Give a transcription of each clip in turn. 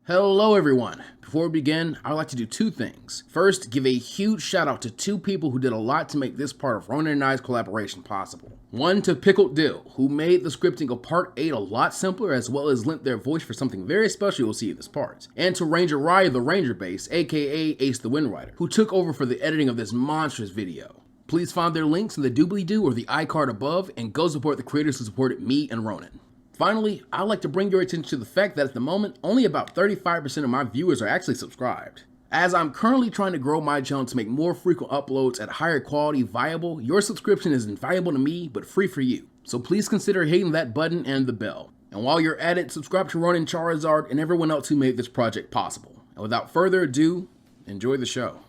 Hello everyone! Before we begin, I'd like to do two things. First, give a huge shout out to two people who did a lot to make this part of Ronin and I's collaboration possible. One to Pickled Dill, who made the scripting of part 8 a lot simpler as well as lent their voice for something very special you'll see in this part. And to Ranger Rye the Ranger Base, aka AceTheWindRider, who took over for the editing of this monstrous video. Please find their links in the doobly-doo or the iCard above and go support the creators who supported me and Ronin. Finally, I'd like to bring your attention to the fact that at the moment, only about 35% of my viewers are actually subscribed. As I'm currently trying to grow my channel to make more frequent uploads at higher quality viable, your subscription is invaluable to me, but free for you. So please consider hitting that button and the bell. And while you're at it, subscribe to Ronin, Charizard, and everyone else who made this project possible. And without further ado, enjoy the show.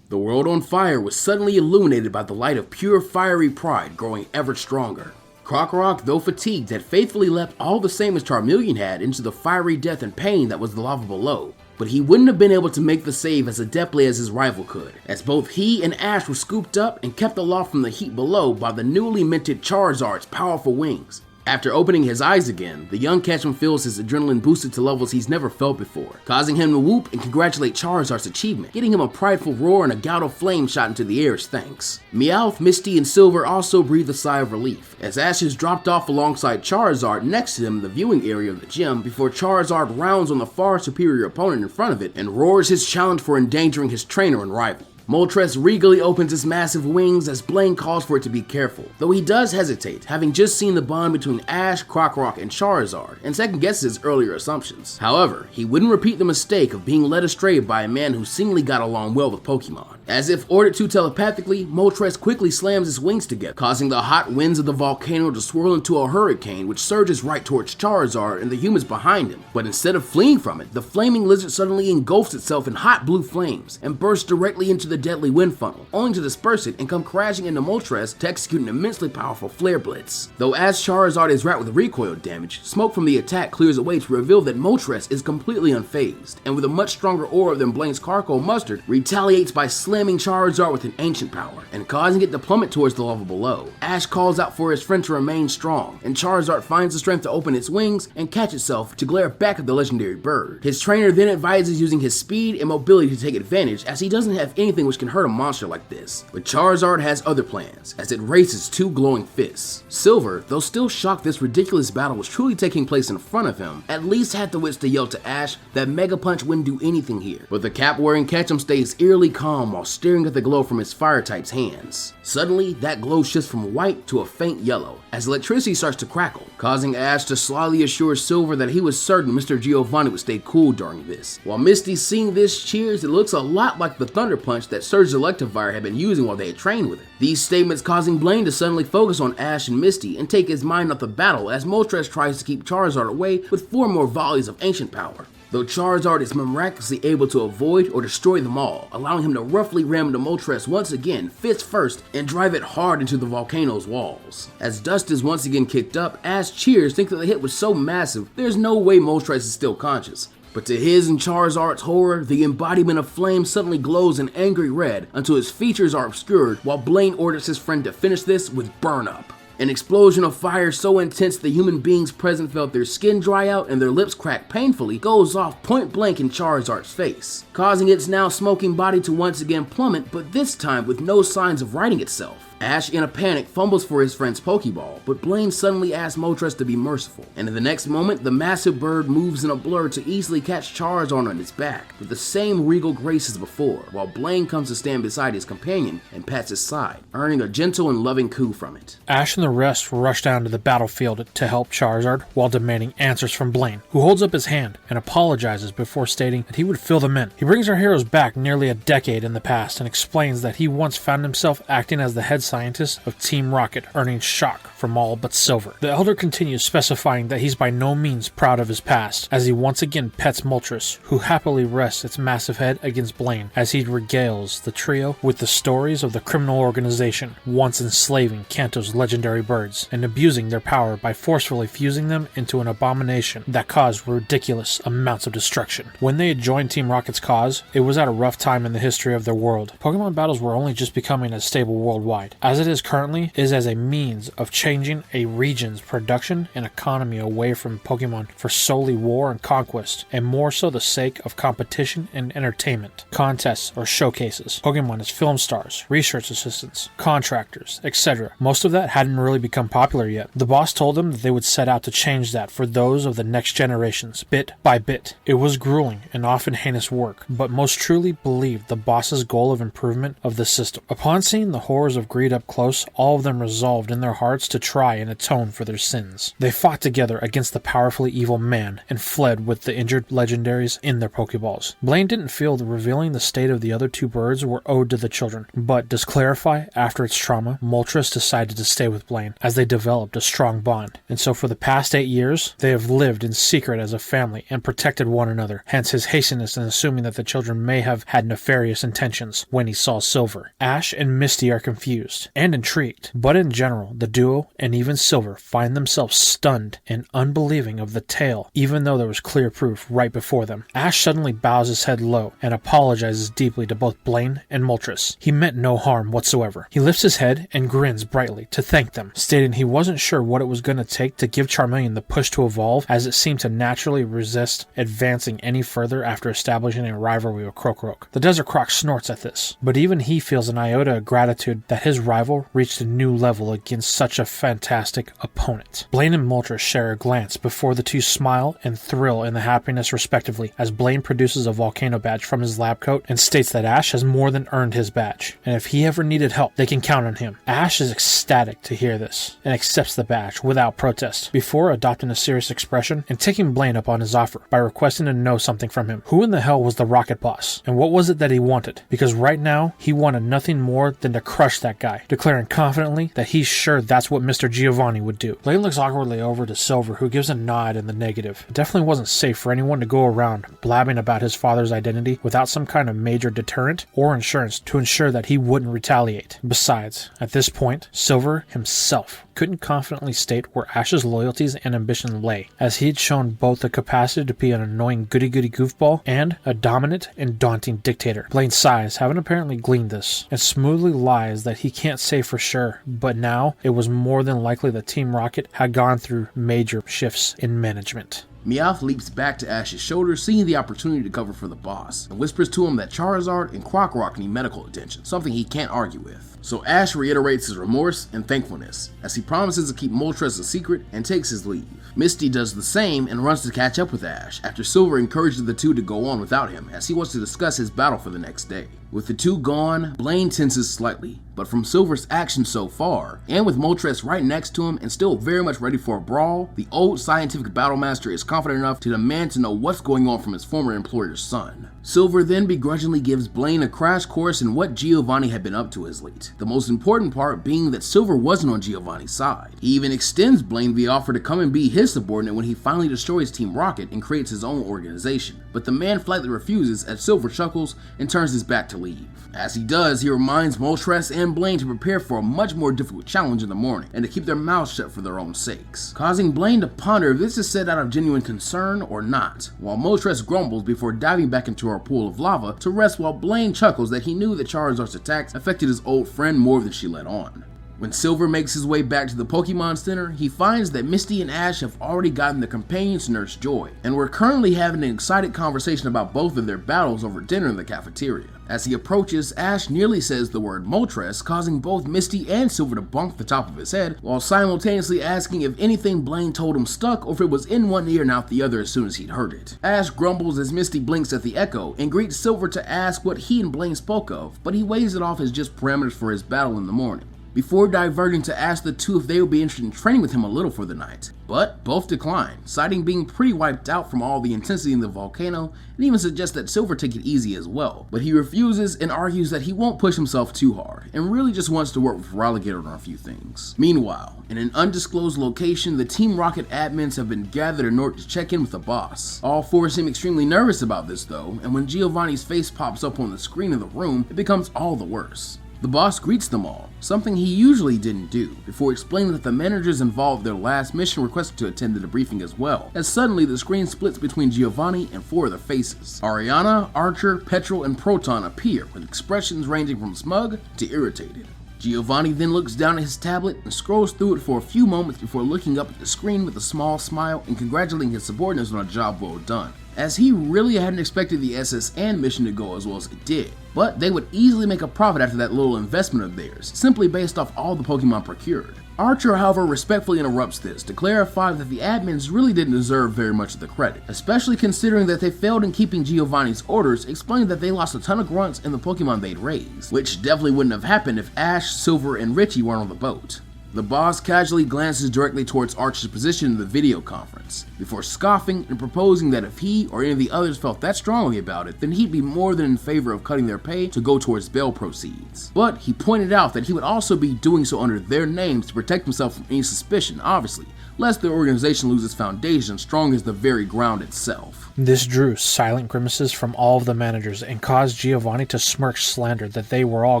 The world on fire was suddenly illuminated by the light of pure fiery pride growing ever stronger. Crocorock, though fatigued, had faithfully leapt all the same as Charmeleon had into the fiery death and pain that was the lava below. But he wouldn't have been able to make the save as adeptly as his rival could, as both he and Ash were scooped up and kept aloft from the heat below by the newly minted Charizard's powerful wings. After opening his eyes again, the young catchman feels his adrenaline boosted to levels he's never felt before, causing him to whoop and congratulate Charizard's achievement, getting him a prideful roar and a gout of flame shot into the air as thanks. Meowth, Misty, and Silver also breathe a sigh of relief, as Ash is dropped off alongside Charizard next to him in the viewing area of the gym before Charizard rounds on the far superior opponent in front of it and roars his challenge for endangering his trainer and rival. Moltres regally opens his massive wings as Blaine calls for it to be careful, though he does hesitate, having just seen the bond between Ash, Crocorock, and Charizard, and second guesses his earlier assumptions. However, he wouldn't repeat the mistake of being led astray by a man who seemingly got along well with Pokemon. As if ordered to telepathically, Moltres quickly slams his wings together, causing the hot winds of the volcano to swirl into a hurricane which surges right towards Charizard and the humans behind him. But instead of fleeing from it, the flaming lizard suddenly engulfs itself in hot blue flames and bursts directly into the deadly wind funnel, only to disperse it and come crashing into Moltres to execute an immensely powerful flare blitz. Though as Charizard is wrapped with recoil damage, smoke from the attack clears away to reveal that Moltres is completely unfazed, and with a much stronger aura than Blaine's Carcoal Mustard, retaliates by slamming Charizard with an ancient power, and causing it to plummet towards the lava below. Ash calls out for his friend to remain strong, and Charizard finds the strength to open its wings and catch itself to glare back at the legendary bird. His trainer then advises using his speed and mobility to take advantage, as he doesn't have anything which can hurt a monster like this. But Charizard has other plans, as it raises two glowing fists. Silver, though still shocked this ridiculous battle was truly taking place in front of him, at least had the wits to yell to Ash that Mega Punch wouldn't do anything here. But the cap-wearing Ketchum stays eerily calm while staring at the glow from his fire-type's hands. Suddenly, that glow shifts from white to a faint yellow, as electricity starts to crackle, causing Ash to slyly assure Silver that he was certain Mr. Giovanni would stay cool during this. While Misty, seeing this, cheers. It looks a lot like the Thunder Punch that Surge's Electivire had been using while they had trained with it. These statements causing Blaine to suddenly focus on Ash and Misty and take his mind off the battle as Moltres tries to keep Charizard away with 4 more volleys of ancient power. Though Charizard is miraculously able to avoid or destroy them all, allowing him to roughly ram into Moltres once again, fist first, and drive it hard into the volcano's walls. As dust is once again kicked up, Ash cheers, thinking the hit was so massive, there's no way Moltres is still conscious. But to his and Charizard's horror, the embodiment of flame suddenly glows an angry red until his features are obscured, while Blaine orders his friend to finish this with Burn Up. An explosion of fire so intense the human beings present felt their skin dry out and their lips crack painfully goes off point blank in Charizard's face, causing its now smoking body to once again plummet, but this time with no signs of righting itself. Ash, in a panic, fumbles for his friend's Pokeball, but Blaine suddenly asks Moltres to be merciful, and in the next moment, the massive bird moves in a blur to easily catch Charizard on its back, with the same regal grace as before, while Blaine comes to stand beside his companion and pats his side, earning a gentle and loving coo from it. Ash and the rest rush down to the battlefield to help Charizard while demanding answers from Blaine, who holds up his hand and apologizes before stating that he would fill them in. He brings our heroes back nearly a decade in the past and explains that he once found himself acting as the head scientist of Team Rocket, earning shock from all but Silver. The Elder continues specifying that he's by no means proud of his past, as he once again pets Moltres, who happily rests its massive head against Blaine as he regales the trio with the stories of the criminal organization once enslaving Kanto's legendary birds and abusing their power by forcefully fusing them into an abomination that caused ridiculous amounts of destruction. When they had joined Team Rocket's cause, it was at a rough time in the history of their world. Pokemon battles were only just becoming as stable worldwide. as it is currently, is as a means of changing a region's production and economy away from Pokemon for solely war and conquest, and more so the sake of competition and entertainment, contests or showcases. Pokemon as film stars, research assistants, contractors, etc. Most of that hadn't really become popular yet. The boss told them that they would set out to change that for those of the next generations, bit by bit. It was grueling and often heinous work, but most truly believed the boss's goal of improvement of the system. Upon seeing the horrors of greed up close, all of them resolved in their hearts to try and atone for their sins. They fought together against the powerfully evil man and fled with the injured legendaries in their Pokeballs. Blaine didn't feel that revealing the state of the other two birds were owed to the children, but does clarify after its trauma, Moltres decided to stay with Blaine as they developed a strong bond, and so for the past 8 years, they have lived in secret as a family and protected one another, hence his hastiness in assuming that the children may have had nefarious intentions when he saw Silver. Ash and Misty are confused and intrigued, but in general, the duo and even Silver find themselves stunned and unbelieving of the tale, even though there was clear proof right before them. Ash suddenly bows his head low and apologizes deeply to both Blaine and Moltres. He meant no harm whatsoever. He lifts his head and grins brightly to thank them, stating he wasn't sure what it was going to take to give Charmeleon the push to evolve, as it seemed to naturally resist advancing any further after establishing a rivalry with Krokorok. The Desert Croc snorts at this, but even he feels an iota of gratitude that his rival reached a new level against such a fantastic opponent. Blaine and Moltres share a glance before the two smile and thrill in the happiness respectively as Blaine produces a volcano badge from his lab coat and states that Ash has more than earned his badge, and if he ever needed help, they can count on him. Ash is ecstatic to hear this and accepts the badge without protest, before adopting a serious expression and taking Blaine up on his offer by requesting to know something from him. Who in the hell was the Rocket Boss, and what was it that he wanted? Because right now, he wanted nothing more than to crush that guy, declaring confidently that he's sure that's what Mr. Giovanni would do. Blaine looks awkwardly over to Silver, who gives a nod in the negative. It definitely wasn't safe for anyone to go around blabbing about his father's identity without some kind of major deterrent or insurance to ensure that he wouldn't retaliate. Besides, at this point, Silver himself couldn't confidently state where Ash's loyalties and ambition lay, as he had shown both the capacity to be an annoying goody-goody goofball and a dominant and daunting dictator. Blaine sighs, having apparently gleaned this, and smoothly lies that he can't say for sure, but now it was more than likely that Team Rocket had gone through major shifts in management. Meowth leaps back to Ash's shoulder, seeing the opportunity to cover for the boss, and whispers to him that Charizard and Krokorok need medical attention, something he can't argue with. So Ash reiterates his remorse and thankfulness, as he promises to keep Moltres a secret and takes his leave. Misty does the same and runs to catch up with Ash, after Silver encourages the two to go on without him, as he wants to discuss his battle for the next day. With the two gone, Blaine tenses slightly, but from Silver's actions so far, and with Moltres right next to him and still very much ready for a brawl, the old scientific battle master is confident enough to demand to know what's going on from his former employer's son. Silver then begrudgingly gives Blaine a crash course in what Giovanni had been up to as late, the most important part being that Silver wasn't on Giovanni's side. He even extends Blaine the offer to come and be his subordinate when he finally destroys Team Rocket and creates his own organization, but the man flatly refuses as Silver chuckles and turns his back to leave. As he does, he reminds Moltres and Blaine to prepare for a much more difficult challenge in the morning and to keep their mouths shut for their own sakes, causing Blaine to ponder if this is said out of genuine concern or not, while Moltres grumbles before diving back into her pool of lava to rest, while Blaine chuckles that he knew that Charizard's attacks affected his old friend more than she let on. When Silver makes his way back to the Pokemon Center, he finds that Misty and Ash have already gotten their companions to Nurse Joy, and we're currently having an excited conversation about both of their battles over dinner in the cafeteria. As he approaches, Ash nearly says the word Moltres, causing both Misty and Silver to bonk the top of his head, while simultaneously asking if anything Blaine told him stuck or if it was in one ear and out the other as soon as he'd heard it. Ash grumbles as Misty blinks at the echo and greets Silver to ask what he and Blaine spoke of, but he waves it off as just parameters for his battle in the morning, before diverting to ask the two if they would be interested in training with him a little for the night. But both decline, citing being pretty wiped out from all the intensity in the volcano, and even suggest that Silver take it easy as well. But he refuses and argues that he won't push himself too hard, and really just wants to work with Relegator on a few things. Meanwhile, in an undisclosed location, the Team Rocket admins have been gathered in order to check in with the boss. All four seem extremely nervous about this though, and when Giovanni's face pops up on the screen of the room, it becomes all the worse. The boss greets them all, something he usually didn't do, before explaining that the managers involved in their last mission requested to attend the debriefing as well, as suddenly the screen splits between Giovanni and four of their faces. Ariana, Archer, Petrol, and Proton appear, with expressions ranging from smug to irritated. Giovanni then looks down at his tablet and scrolls through it for a few moments before looking up at the screen with a small smile and congratulating his subordinates on a job well done, as he really hadn't expected the SSN mission to go as well as it did. But they would easily make a profit after that little investment of theirs, simply based off all the Pokemon procured. Archer, however, respectfully interrupts this to clarify that the admins really didn't deserve very much of the credit, especially considering that they failed in keeping Giovanni's orders, explaining that they lost a ton of grunts in the Pokemon they'd raised, which definitely wouldn't have happened if Ash, Silver, and Richie weren't on the boat. The boss casually glances directly towards Archer's position in the video conference, before scoffing and proposing that if he or any of the others felt that strongly about it, then he'd be more than in favor of cutting their pay to go towards bail proceeds. But he pointed out that he would also be doing so under their names to protect himself from any suspicion, obviously, lest the organization lose its foundation strong as the very ground itself. This drew silent grimaces from all of the managers and caused Giovanni to smirk slander that they were all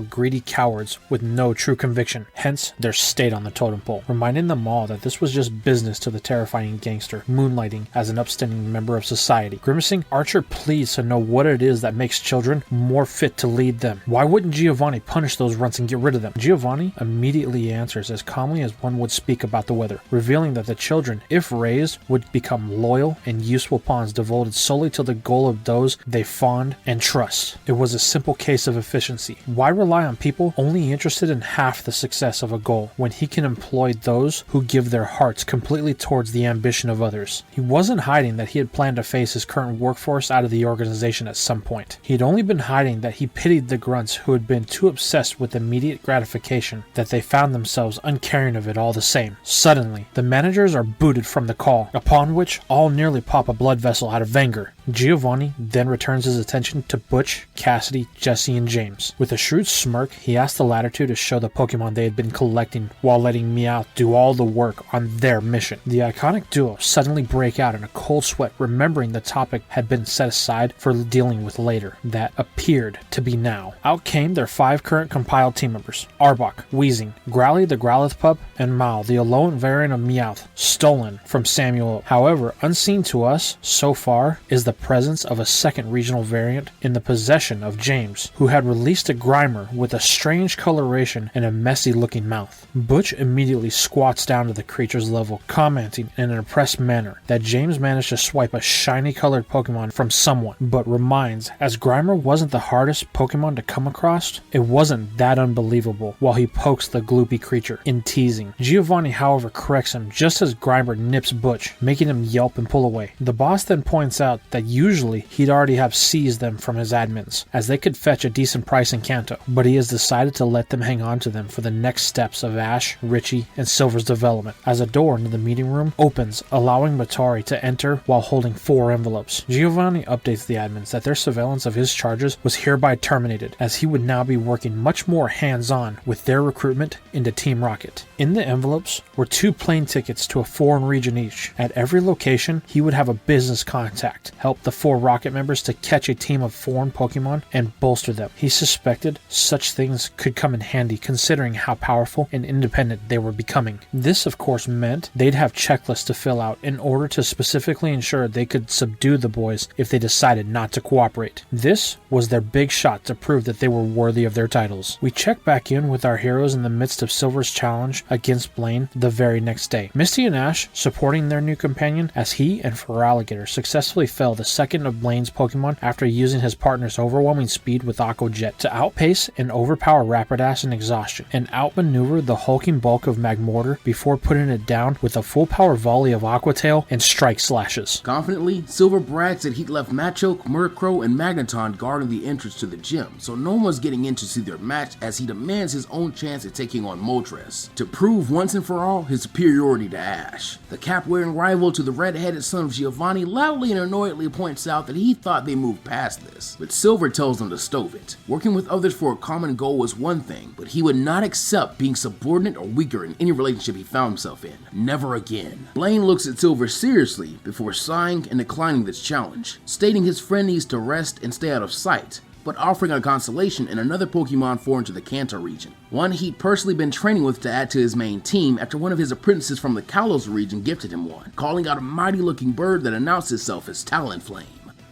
greedy cowards with no true conviction, hence their state on the totem pole, reminding them all that this was just business to the terrifying gangster, moonlighting as an upstanding member of society. Grimacing, Archer pleads to know what it is that makes children more fit to lead them. Why wouldn't Giovanni punish those runts and get rid of them? Giovanni immediately answers as calmly as one would speak about the weather, revealing that the children, if raised, would become loyal and useful pawns devoted solely to the goal of those they fond and trust. It was a simple case of efficiency. Why rely on people only interested in half the success of a goal when he can employ those who give their hearts completely towards the ambition of others? He wasn't hiding that he had planned to phase his current workforce out of the organization at some point. He had only been hiding that he pitied the grunts who had been too obsessed with immediate gratification that they found themselves uncaring of it all the same. Suddenly, the managers are booted from the call, upon which all nearly pop a blood vessel out of anger. Giovanni then returns his attention to Butch, Cassidy, Jesse, and James. With a shrewd smirk, he asks the latter two to show the Pokemon they had been collecting while letting Meowth do all the work on their mission. The iconic duo suddenly break out in a cold sweat, remembering the topic had been set aside for dealing with later. That appeared to be now. Out came their 5 current compiled team members: Arbok, Weezing, Growly the Growlithe pup, and Mal, the Alolan variant of Meowth, stolen from Samuel. However, unseen to us so far is the presence of a second regional variant in the possession of James, who had released a Grimer with a strange coloration and a messy looking mouth. Butch immediately squats down to the creature's level, commenting in an impressed manner that James managed to swipe a shiny colored Pokemon from someone, but reminds, as Grimer wasn't the hardest Pokemon to come across, it wasn't that unbelievable, while he pokes the gloopy creature in teasing. Giovanni, however, corrects him just as Grimer nips Butch, making him yelp and pull away. The boss then points out that usually he'd already have seized them from his admins, as they could fetch a decent price in Kanto, but he has decided to let them hang on to them for the next steps of Ash, Richie, and Silver's development, as a door into the meeting room opens, allowing Matari to enter while holding 4 envelopes. Giovanni updates the admins that their surveillance of his charges was hereby terminated, as he would now be working much more hands-on with their recruitment into Team Rocket. In the envelopes were 2 plane tickets to a foreign region each. At every location, he would have a business contact help the 4 Rocket members to catch a team of foreign Pokemon and bolster them. He suspected such things could come in handy considering how powerful and independent they were becoming. This of course meant they'd have checklists to fill out in order to specifically ensure they could subdue the boys if they decided not to cooperate. This was their big shot to prove that they were worthy of their titles. We check back in with our heroes in the midst of Silver's challenge against Blaine the very next day. Misty and Ash supporting their new companion as he and Feraligatr successfully fell the second of Blaine's Pokemon after using his partner's overwhelming speed with Aqua Jet to outpace and overpower Rapidash in exhaustion, and outmaneuver the hulking bulk of Magmortar before putting it down with a full power volley of Aqua Tail and Strike Slashes. Confidently, Silver brags that he'd left Machoke, Murkrow, and Magneton guarding the entrance to the gym, so no one's getting in to see their match, as he demands his own chance at taking on Moltres, to prove once and for all his superiority to Ash. The cap-wearing rival to the red-headed son of Giovanni loudly and annoyedly points out that he thought they moved past this, but Silver tells them to stove it. Working with others for a common goal was one thing, but he would not accept being subordinate or weaker in any relationship he found himself in. Never again. Blaine looks at Silver seriously before sighing and declining this challenge, stating his friend needs to rest and stay out of sight, but offering a consolation in another Pokemon foreign to the Kanto region, one he'd personally been training with to add to his main team after one of his apprentices from the Kalos region gifted him one, calling out a mighty looking bird that announced itself as Talonflame.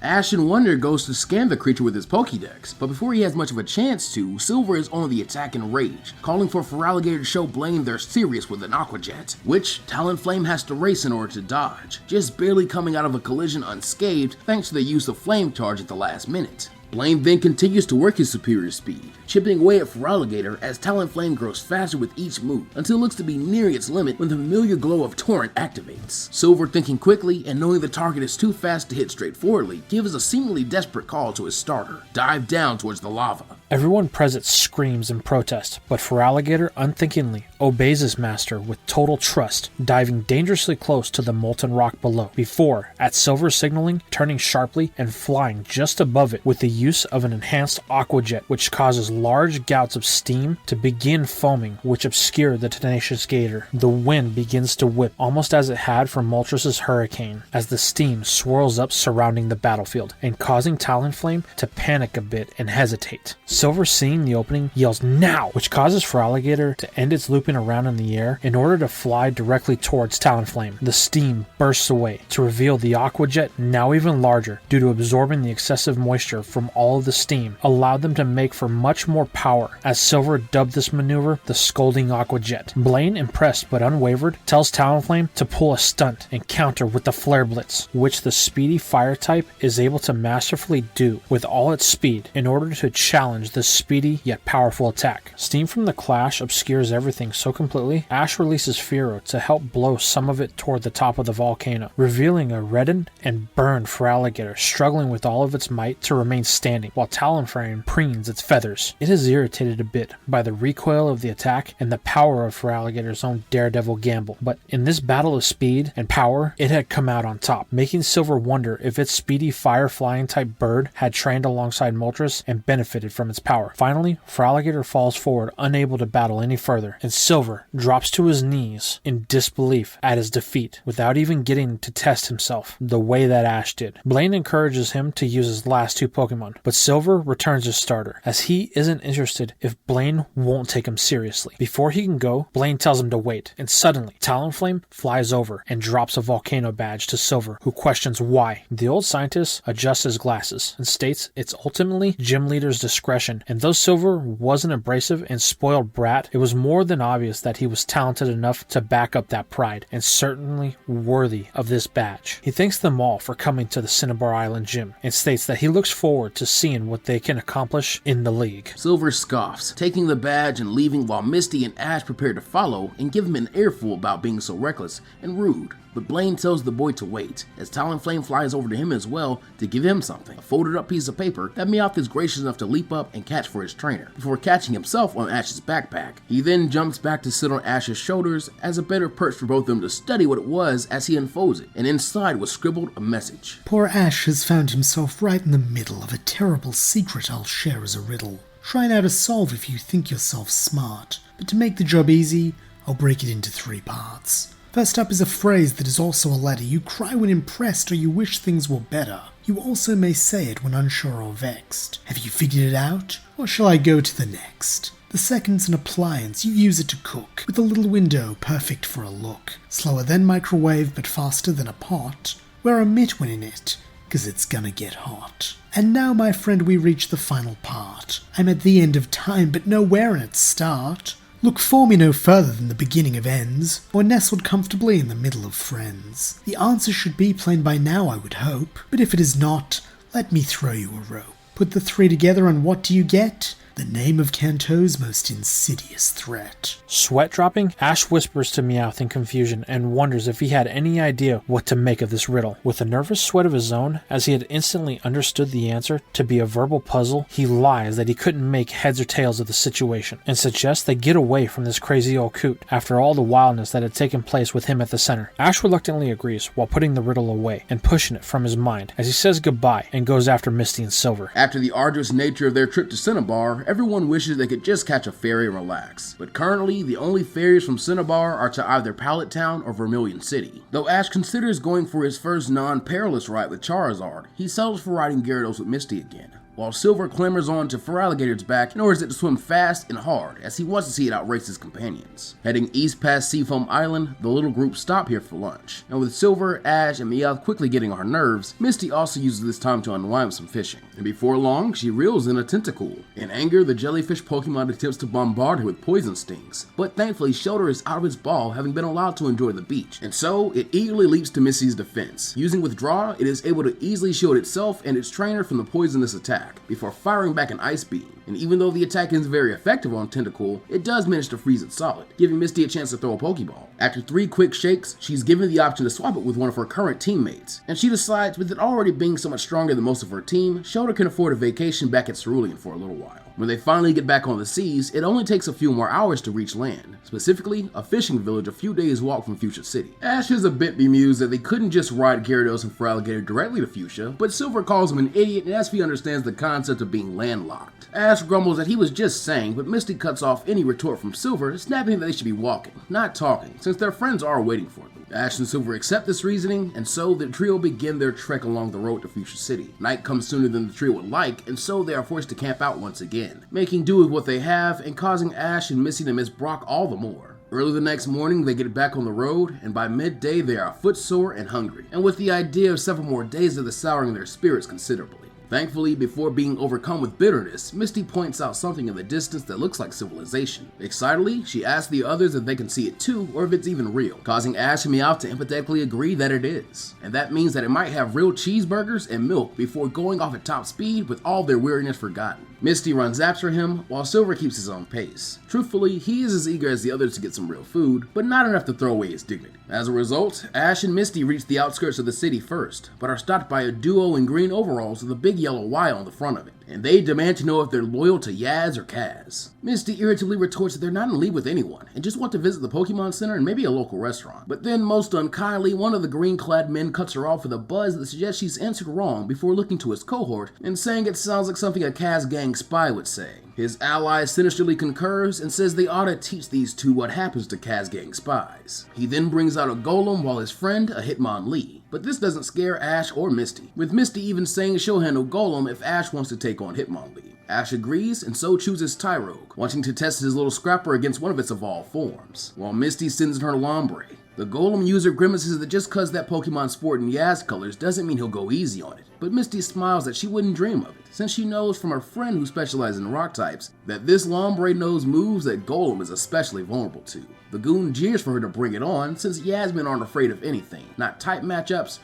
Ash in wonder goes to scan the creature with his Pokédex, but before he has much of a chance to, Silver is on the attack in rage, calling for Feraligatr to show Blaine they're serious with an Aqua Jet, which Talonflame has to race in order to dodge, just barely coming out of a collision unscathed thanks to the use of Flame Charge at the last minute. Blaine then continues to work his superior speed, chipping away at Feraligatr as Talonflame grows faster with each move, until it looks to be nearing its limit when the familiar glow of Torrent activates. Silver, thinking quickly and knowing the target is too fast to hit straightforwardly, gives a seemingly desperate call to his starter, dive down towards the lava. Everyone present screams in protest, but Feraligatr unthinkingly obeys his master with total trust, diving dangerously close to the molten rock below, before, at Silver's signaling, turning sharply and flying just above it with the use of an enhanced Aqua Jet, which causes large gouts of steam to begin foaming, which obscure the tenacious gator. The wind begins to whip, almost as it had for Moltres' hurricane, as the steam swirls up surrounding the battlefield, and causing Talonflame to panic a bit and hesitate. Silver, seeing the opening, yells "Now!" which causes Feraligatr to end its looping around in the air in order to fly directly towards Talonflame. The steam bursts away to reveal the Aqua Jet, now even larger, due to absorbing the excessive moisture from all of the steam, allowed them to make for much more power, as Silver dubbed this maneuver the Scolding Aqua Jet. Blaine, impressed but unwavered, tells Talonflame to pull a stunt and counter with the Flare Blitz, which the speedy fire type is able to masterfully do with all its speed in order to challenge this speedy yet powerful attack. Steam from the clash obscures everything so completely, Ash releases Fearow to help blow some of it toward the top of the volcano, revealing a reddened and burned Feraligatr struggling with all of its might to remain standing, while Talonflame preens its feathers. It is irritated a bit by the recoil of the attack and the power of Feraligatr's own daredevil gamble, but in this battle of speed and power, it had come out on top, making Silver wonder if its speedy fire-flying type bird had trained alongside Moltres and benefited from its power. Finally, Feraligatr falls forward, unable to battle any further, and Silver drops to his knees in disbelief at his defeat, without even getting to test himself the way that Ash did. Blaine encourages him to use his last two Pokemon, but Silver returns his starter, as he isn't interested if Blaine won't take him seriously. Before he can go, Blaine tells him to wait, and suddenly, Talonflame flies over and drops a volcano badge to Silver, who questions why. The old scientist adjusts his glasses and states it's ultimately gym leader's discretion, and though Silver was an abrasive and spoiled brat, it was more than obvious that he was talented enough to back up that pride, and certainly worthy of this badge. He thanks them all for coming to the Cinnabar Island gym, and states that he looks forward to seeing what they can accomplish in the league. Silver scoffs, taking the badge and leaving while Misty and Ash prepare to follow and give him an earful about being so reckless and rude. But Blaine tells the boy to wait, as Talonflame flies over to him as well to give him something, a folded up piece of paper that Meowth is gracious enough to leap up and catch for his trainer, before catching himself on Ash's backpack. He then jumps back to sit on Ash's shoulders as a better perch for both of them to study what it was as he unfolds it, and inside was scribbled a message. Poor Ash has found himself right in the middle of a terrible secret I'll share as a riddle. Try now to solve if you think yourself smart, but to make the job easy, I'll break it into 3 parts. First up is a phrase that is also a letter. You cry when impressed or you wish things were better. You also may say it when unsure or vexed. Have you figured it out? Or shall I go to the next? The second's an appliance. You use it to cook, with a little window perfect for a look. Slower than microwave, but faster than a pot. Wear a mitt when in it, 'cause it's gonna get hot. And now, my friend, we reach the final part. I'm at the end of time, but nowhere in its start. Look for me no further than the beginning of ends, or nestled comfortably in the middle of friends. The answer should be plain by now, I would hope, but if it is not, let me throw you a rope. Put the 3 together and what do you get? The name of Kanto's most insidious threat. Sweat dropping, Ash whispers to Meowth in confusion and wonders if he had any idea what to make of this riddle. With a nervous sweat of his own, as he had instantly understood the answer to be a verbal puzzle, he lies that he couldn't make heads or tails of the situation, and suggests they get away from this crazy old coot after all the wildness that had taken place with him at the center. Ash reluctantly agrees while putting the riddle away and pushing it from his mind as he says goodbye and goes after Misty and Silver. After the arduous nature of their trip to Cinnabar, everyone wishes they could just catch a ferry and relax. But currently, the only ferries from Cinnabar are to either Pallet Town or Vermilion City. Though Ash considers going for his first non-perilous ride with Charizard, he settles for riding Gyarados with Misty again. while Silver clambers on to Feraligator's back and orders it to swim fast and hard as he wants to see it outrace his companions. Heading east past Seafoam Island, the little group stop here for lunch, and with Silver, Ash, and Meowth quickly getting on her nerves, Misty also uses this time to unwind with some fishing, and before long, she reels in a Tentacool. In anger, the jellyfish Pokemon attempts to bombard her with poison stings, but thankfully Shelter is out of its ball, having been allowed to enjoy the beach, and so it eagerly leaps to Misty's defense. Using Withdraw, it is able to easily shield itself and its trainer from the poisonous attack, before firing back an Ice Beam. And even though the attack isn't very effective on Tentacool, it does manage to freeze it solid, giving Misty a chance to throw a Pokeball. After 3 quick shakes, she's given the option to swap it with one of her current teammates, and she decides with it already being so much stronger than most of her team, Shelter can afford a vacation back at Cerulean for a little while. When they finally get back on the seas, it only takes a few more hours to reach land, specifically a fishing village a few days walk from Fuchsia City. Ash is a bit bemused that they couldn't just ride Gyarados and Feraligator directly to Fuchsia, but Silver calls him an idiot and asks if he understands the concept of being landlocked. Ash grumbles that he was just saying, but Misty cuts off any retort from Silver, snapping that they should be walking, not talking, since their friends are waiting for them. Ash and Silver accept this reasoning, and so the trio begin their trek along the road to Fuchsia City. Night comes sooner than the trio would like, and so they are forced to camp out once again, making do with what they have and causing Ash and Misty to miss Brock all the more. Early the next morning, they get back on the road, and by midday they are footsore and hungry, and with the idea of several more days of the souring their spirits considerably. Thankfully, before being overcome with bitterness, Misty points out something in the distance that looks like civilization. Excitedly, she asks the others if they can see it too, or if it's even real, causing Ash and Meowth to empathetically agree that it is. And that means that it might have real cheeseburgers and milk before going off at top speed with all their weariness forgotten. Misty runs after him, while Silver keeps his own pace. Truthfully, he is as eager as the others to get some real food, but not enough to throw away his dignity. As a result, Ash and Misty reach the outskirts of the city first, but are stopped by a duo in green overalls with a big yellow Y on the front of it, and they demand to know if they're loyal to Yaz or Kaz. Misty irritably retorts that they're not in league with anyone, and just want to visit the Pokemon Center and maybe a local restaurant. But then, most unkindly, one of the green-clad men cuts her off with a buzz that suggests she's answered wrong before looking to his cohort and saying it sounds like something a Kaz gang spy would say. His ally sinisterly concurs and says they ought to teach these two what happens to Kaz gang spies. He then brings out a Golem while his friend, a Hitmonlee. But this doesn't scare Ash or Misty, with Misty even saying she'll handle Golem if Ash wants to take on Hitmonlee. Ash agrees and so chooses Tyrogue, wanting to test his little scrapper against one of its evolved forms, while Misty sends in her Lombre. The Golem user grimaces that just cause that Pokemon sporting Yaz colors doesn't mean he'll go easy on it, but Misty smiles that she wouldn't dream of it, since she knows from her friend who specializes in rock types that this Lombre knows moves that Golem is especially vulnerable to. The goon jeers for her to bring it on, since Yasmin aren't afraid of anything, not type matchups,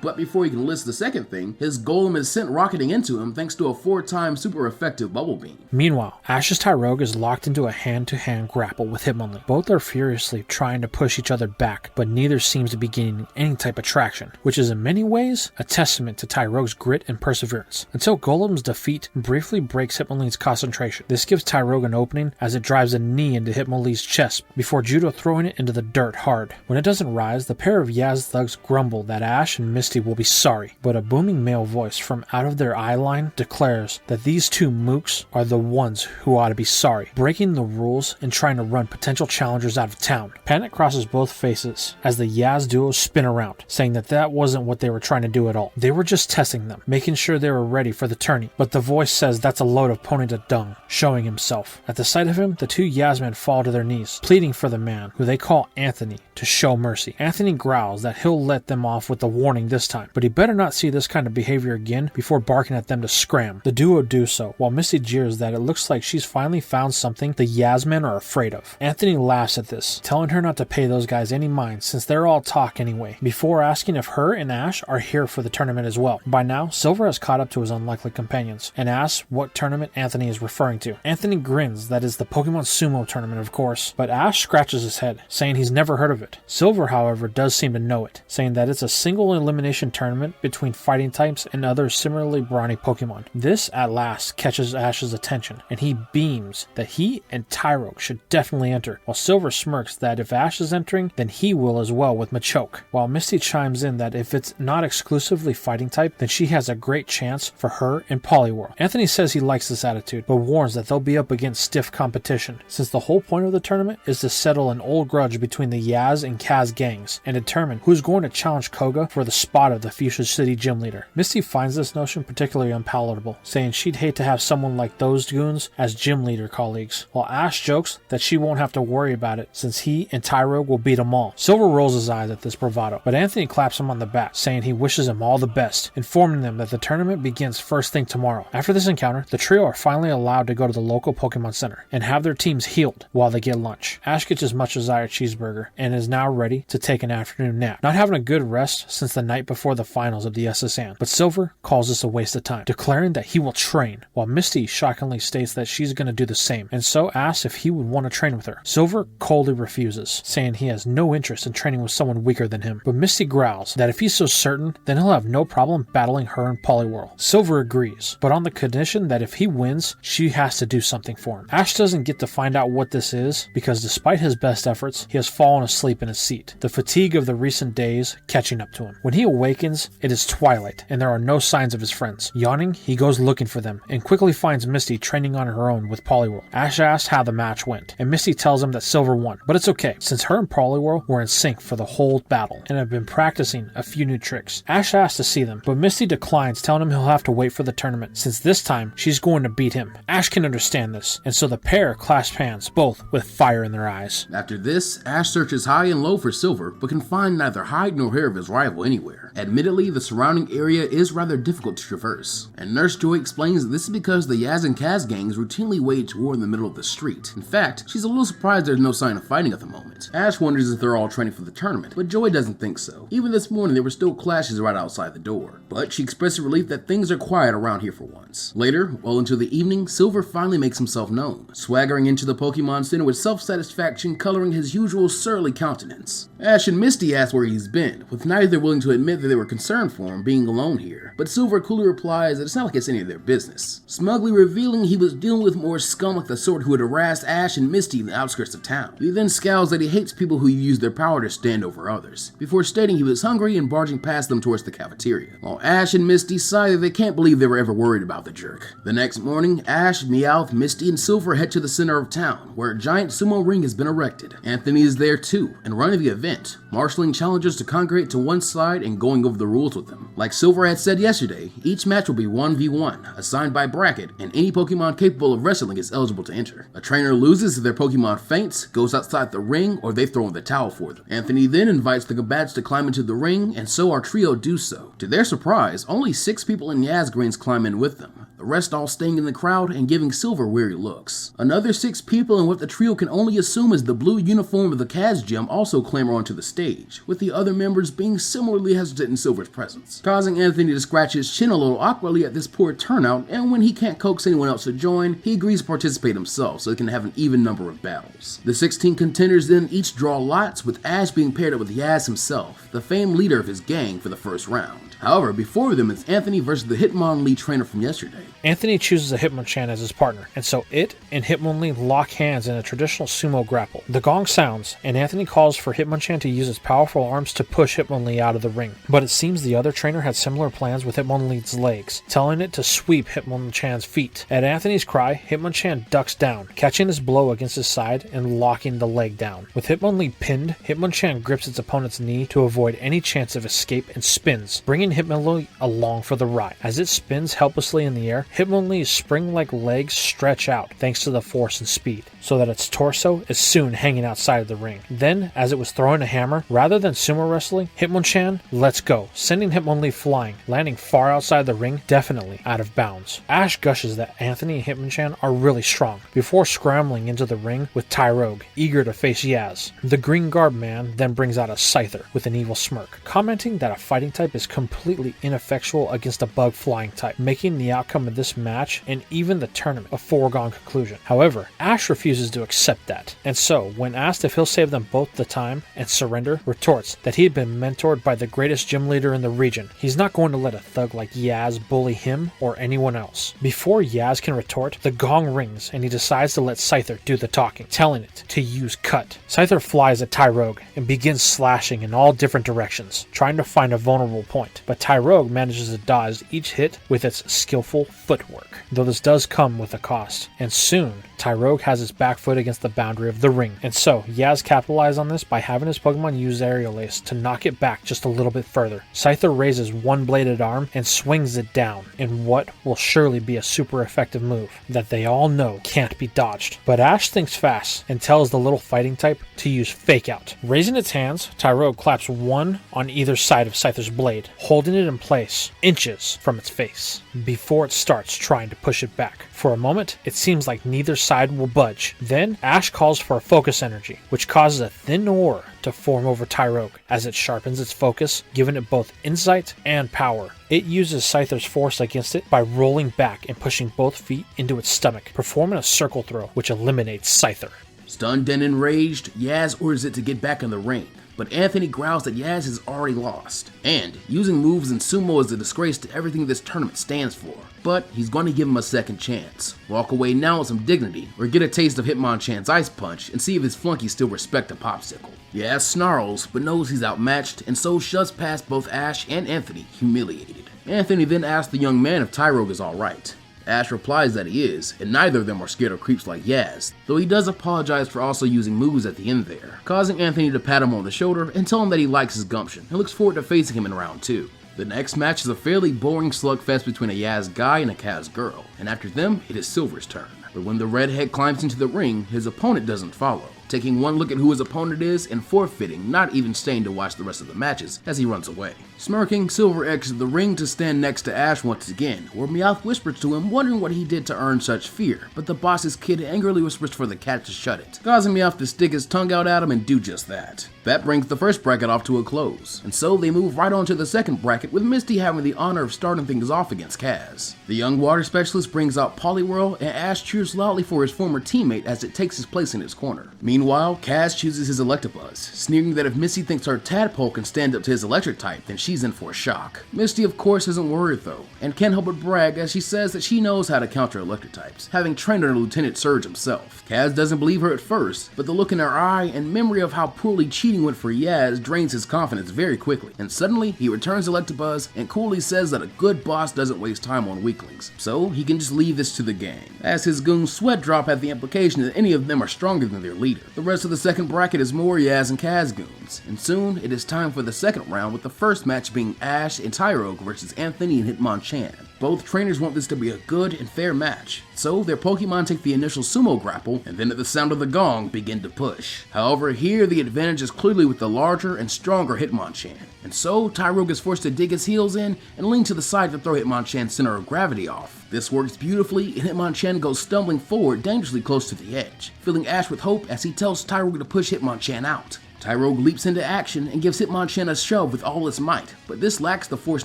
but before he can list the second thing, his Golem is sent rocketing into him thanks to a 4-time super effective Bubble Beam. Meanwhile, Ash's Tyrogue is locked into a hand-to-hand grapple with Hitmonlee. Both are furiously trying to push each other back, but neither seems to be gaining any type of traction, which is in many ways a testament to Tyrogue's grit and perseverance, until Golem's defeat briefly breaks Hitmonlee's concentration. This gives Tyrogue an opening as it drives a knee into Hitmonlee's chest before Judo throwing it into the dirt hard. When it doesn't rise, the pair of Yaz thugs grumble that Ash and Misty will be sorry, but a booming male voice from out of their eye line declares that these two mooks are the ones who ought to be sorry, breaking the rules and trying to run potential challengers out of town. Panic crosses both faces as the Yaz duo spin around, saying that wasn't what they were trying to do at all. They were just testing them, making sure they were ready for the tourney, but the voice says that's a load of ponyta dung, showing himself. At the sight of him, the two Yaz men fall to their knees, pleading for the man, who they call Anthony, to show mercy. Anthony growls that he'll let them off with a warning this time, but he better not see this kind of behavior again before barking at them to scram. The duo do so, while Misty jeers that it looks like she's finally found something the Yasmen are afraid of. Anthony laughs at this, telling her not to pay those guys any mind since they're all talk anyway, before asking if her and Ash are here for the tournament as well. By now, Silver has caught up to his unlikely companions, and asks what tournament Anthony is referring to. Anthony grins that is the Pokemon Sumo tournament, of course, but Ash scratches his head, saying he's never heard of it. Silver, however, does seem to know it, saying that it's a single elimination tournament between fighting types and other similarly brawny Pokemon. This, at last, catches Ash's attention, and he beams that he and Tyrogue should definitely enter, while Silver smirks that if Ash is entering, then he will as well with Machoke, while Misty chimes in that if it's not exclusively fighting type, then she has a great chance for her and in Poliwhirl. Anthony says he likes this attitude, but warns that they'll be up against stiff competition, since the whole point of the tournament is to settle an old grudge between the Yaz and Kaz gangs, and determine who's going to challenge Koga for the spot of the Fuschia City Gym leader. Misty finds this notion particularly unpalatable, saying she'd hate to have someone like those goons as gym leader colleagues, while Ash jokes that she won't have to worry about it since he and Tyrogue will beat them all. Silver rolls his eyes at this bravado, but Anthony claps him on the back, saying he wishes him all the best, informing them that the tournament begins first thing tomorrow. After this encounter, the trio are finally allowed to go to the local Pokemon Center and have their teams healed while they get lunch. Ash gets his much desired cheeseburger and is now ready to take an afternoon nap, not having a good rest since the night before the finals of the SSN. But Silver calls this a waste of time, declaring that he will train, while Misty shockingly states that she's going to do the same, and so asks if he would want to train with her. Silver coldly refuses, saying he has no interest in training with someone weaker than him, but Misty growls that if he's so certain, then he'll have no problem battling her in Poliwhirl. Silver agrees, but on the condition that if he wins, she has to do something for him. Ash doesn't get to find out what this is, because despite his best efforts, he has fallen asleep in his seat, the fatigue of the recent days catching up to him. When he awakens, it is twilight, and there are no signs of his friends. Yawning, he goes looking for them, and quickly finds Misty training on her own with Poliwhirl. Ash asks how the match went, and Misty tells him that Silver won, but it's okay, since her and Poliwhirl were in sync for the whole battle, and have been practicing a few new tricks. Ash asks to see them, but Misty declines, telling him he'll have to wait for the tournament, since this time she's going to beat him. Ash can understand this, and so the pair clasp hands, both with fire in their eyes. After this, Ash searches high and low for Silver, but can find neither hide nor hair of his rival anywhere. Admittedly, the surrounding area is rather difficult to traverse, and Nurse Joy explains that this is because the Yaz and Kaz gangs routinely wage war in the middle of the street. In fact, she's a little surprised there's no sign of fighting at the moment. Ash wonders if they're all training for the tournament, but Joy doesn't think so. Even this morning, there were still clashes right outside the door, but she expresses relief that things are quiet around here for once. Later, well into the evening, Silver finally makes himself known, swaggering into the Pokemon Center with self-satisfaction coloring his usual surly countenance. Ash and Misty ask where he's been, with neither willing to admit that they were concerned for him being alone here, but Silver coolly replies that it's not like it's any of their business, smugly revealing he was dealing with more scum like the sort who had harassed Ash and Misty in the outskirts of town. He then scowls that he hates people who use their power to stand over others, before stating he was hungry and barging past them towards the cafeteria, while Ash and Misty sigh that they can't believe they were ever worried about the jerk. The next morning, Ash, Meowth, Misty, and Silver head to the center of town, where a giant sumo ring has been erected. Anthony is there too, and running the event, marshaling challengers to congregate to one side and going over the rules with them. Like Silver had said yesterday, each match will be 1v1, assigned by bracket, and any Pokemon capable of wrestling is eligible to enter. A trainer loses if their Pokemon faints, goes outside the ring, or they throw in the towel for them. Anthony then invites the combatants to climb into the ring, and so our trio do so. To their surprise, only 6 people in Yaz Greens climb in with them, the rest all staying in the crowd and giving Silver weary looks. Another 6 people in what the trio can only assume is the blue uniform of the Kaz Gym also clamber onto the stage, with the other members being similarly hesitant in Silver's presence, causing Anthony to scratch his chin a little awkwardly at this poor turnout, and when he can't coax anyone else to join, he agrees to participate himself so he can have an even number of battles. The 16 contenders then each draw lots, with Ash being paired up with Yaz himself, the famed leader of his gang, for the first round. However, before them is Anthony versus the Hitmonlee trainer from yesterday. Anthony chooses a Hitmonchan as his partner, and so it and Hitmonlee lock hands in a traditional sumo grapple. The gong sounds, and Anthony calls for Hitmonchan to use his powerful arms to push Hitmonlee out of the ring. But it seems the other trainer had similar plans with Hitmonlee's legs, telling it to sweep Hitmonchan's feet. At Anthony's cry, Hitmonchan ducks down, catching his blow against his side and locking the leg down. With Hitmonlee pinned, Hitmonchan grips its opponent's knee to avoid any chance of escape and spins, bringing Hitmonlee along for the ride. As it spins helplessly in the air, Hitmonlee's spring-like legs stretch out thanks to the force and speed, so that its torso is soon hanging outside of the ring. Then, as it was throwing a hammer, rather than sumo wrestling, Hitmonchan lets go, sending Hitmonlee flying, landing far outside the ring, definitely out of bounds. Ash gushes that Anthony and Hitmonchan are really strong, before scrambling into the ring with Tyrogue, eager to face Yaz. The green garb man then brings out a Scyther with an evil smirk, commenting that a fighting type is completely ineffectual against a bug flying type, making the outcome of this match and even the tournament a foregone conclusion. However, Ash refuses to accept that, and so, when asked if he'll save them both the time and surrender, retorts that he had been mentored by the greatest gym leader in the region. He's not going to let a thug like Yaz bully him or anyone else. Before Yaz can retort, the gong rings and he decides to let Scyther do the talking, telling it to use Cut. Scyther flies at Tyrogue and begins slashing in all different directions, trying to find a vulnerable point, but Tyrogue manages to dodge each hit with its skillful footwork, though this does come with a cost, and soon Tyrogue has his back foot against the boundary of the ring, and so Yaz capitalized on this by having his Pokemon use Aerial Ace to knock it back just a little bit further. Scyther raises one bladed arm and swings it down in what will surely be a super effective move that they all know can't be dodged. But Ash thinks fast and tells the little fighting type to use Fake Out. Raising its hands, Tyrogue claps one on either side of Scyther's blade, holding it in place inches from its face before it starts trying to push it back. For a moment, it seems like neither side will budge. Then Ash calls for a focus energy, which causes a thin aura to form over Tyrogue as it sharpens its focus, giving it both insight and power. It uses Scyther's force against it by rolling back and pushing both feet into its stomach, performing a circle throw which eliminates Scyther. Stunned and enraged, Yaz orders it to get back in the ring, but Anthony growls that Yaz has already lost, and using moves in Sumo is a disgrace to everything this tournament stands for. But he's going to give him a second chance. Walk away now with some dignity, or get a taste of Hitmonchan's Ice Punch and see if his flunkies still respect a popsicle. Yaz snarls, but knows he's outmatched, and so shoves past both Ash and Anthony, humiliated. Anthony then asks the young man if Tyrogue is alright. Ash replies that he is, and neither of them are scared of creeps like Yaz, though he does apologize for also using moves at the end there, causing Anthony to pat him on the shoulder and tell him that he likes his gumption and looks forward to facing him in round 2. The next match is a fairly boring slugfest between a Yaz guy and a Kaz girl, and after them, it is Silver's turn. But when the redhead climbs into the ring, his opponent doesn't follow, taking one look at who his opponent is and forfeiting, not even staying to watch the rest of the matches as he runs away. Smirking, Silver exits the ring to stand next to Ash once again, where Meowth whispers to him, wondering what he did to earn such fear, but the boss's kid angrily whispers for the cat to shut it, causing Meowth to stick his tongue out at him and do just that. That brings the first bracket off to a close, and so they move right on to the second bracket, with Misty having the honor of starting things off against Kaz. The young water specialist brings out Poliwhirl, and Ash cheers loudly for his former teammate as it takes his place in his corner. Meanwhile, Kaz chooses his Electabuzz, sneering that if Misty thinks her Tadpole can stand up to his electric type, then she's in for a shock. Misty of course isn't worried though, and can't help but brag as she says that she knows how to counter electric types, having trained under Lieutenant Surge himself. Kaz doesn't believe her at first, but the look in her eye and memory of how poorly cheating went for Yaz drains his confidence very quickly, and suddenly he returns Electabuzz and coolly says that a good boss doesn't waste time on weaklings, so he can just leave this to the gang, as his goons sweat drop at the implication that any of them are stronger than their leader. The rest of the second bracket is more Yaz and Kaz goons, and soon it is time for the second round, with the first match being Ash and Tyrogue versus Anthony and Hitmonchan. Both trainers want this to be a good and fair match, so their Pokemon take the initial Sumo grapple, and then at the sound of the gong, begin to push. However, here the advantage is clearly with the larger and stronger Hitmonchan, and so Tyrogue is forced to dig his heels in and lean to the side to throw Hitmonchan's center of gravity off. This works beautifully, and Hitmonchan goes stumbling forward dangerously close to the edge, filling Ash with hope as he tells Tyrogue to push Hitmonchan out. Tyrogue leaps into action and gives Hitmonchan a shove with all its might, but this lacks the force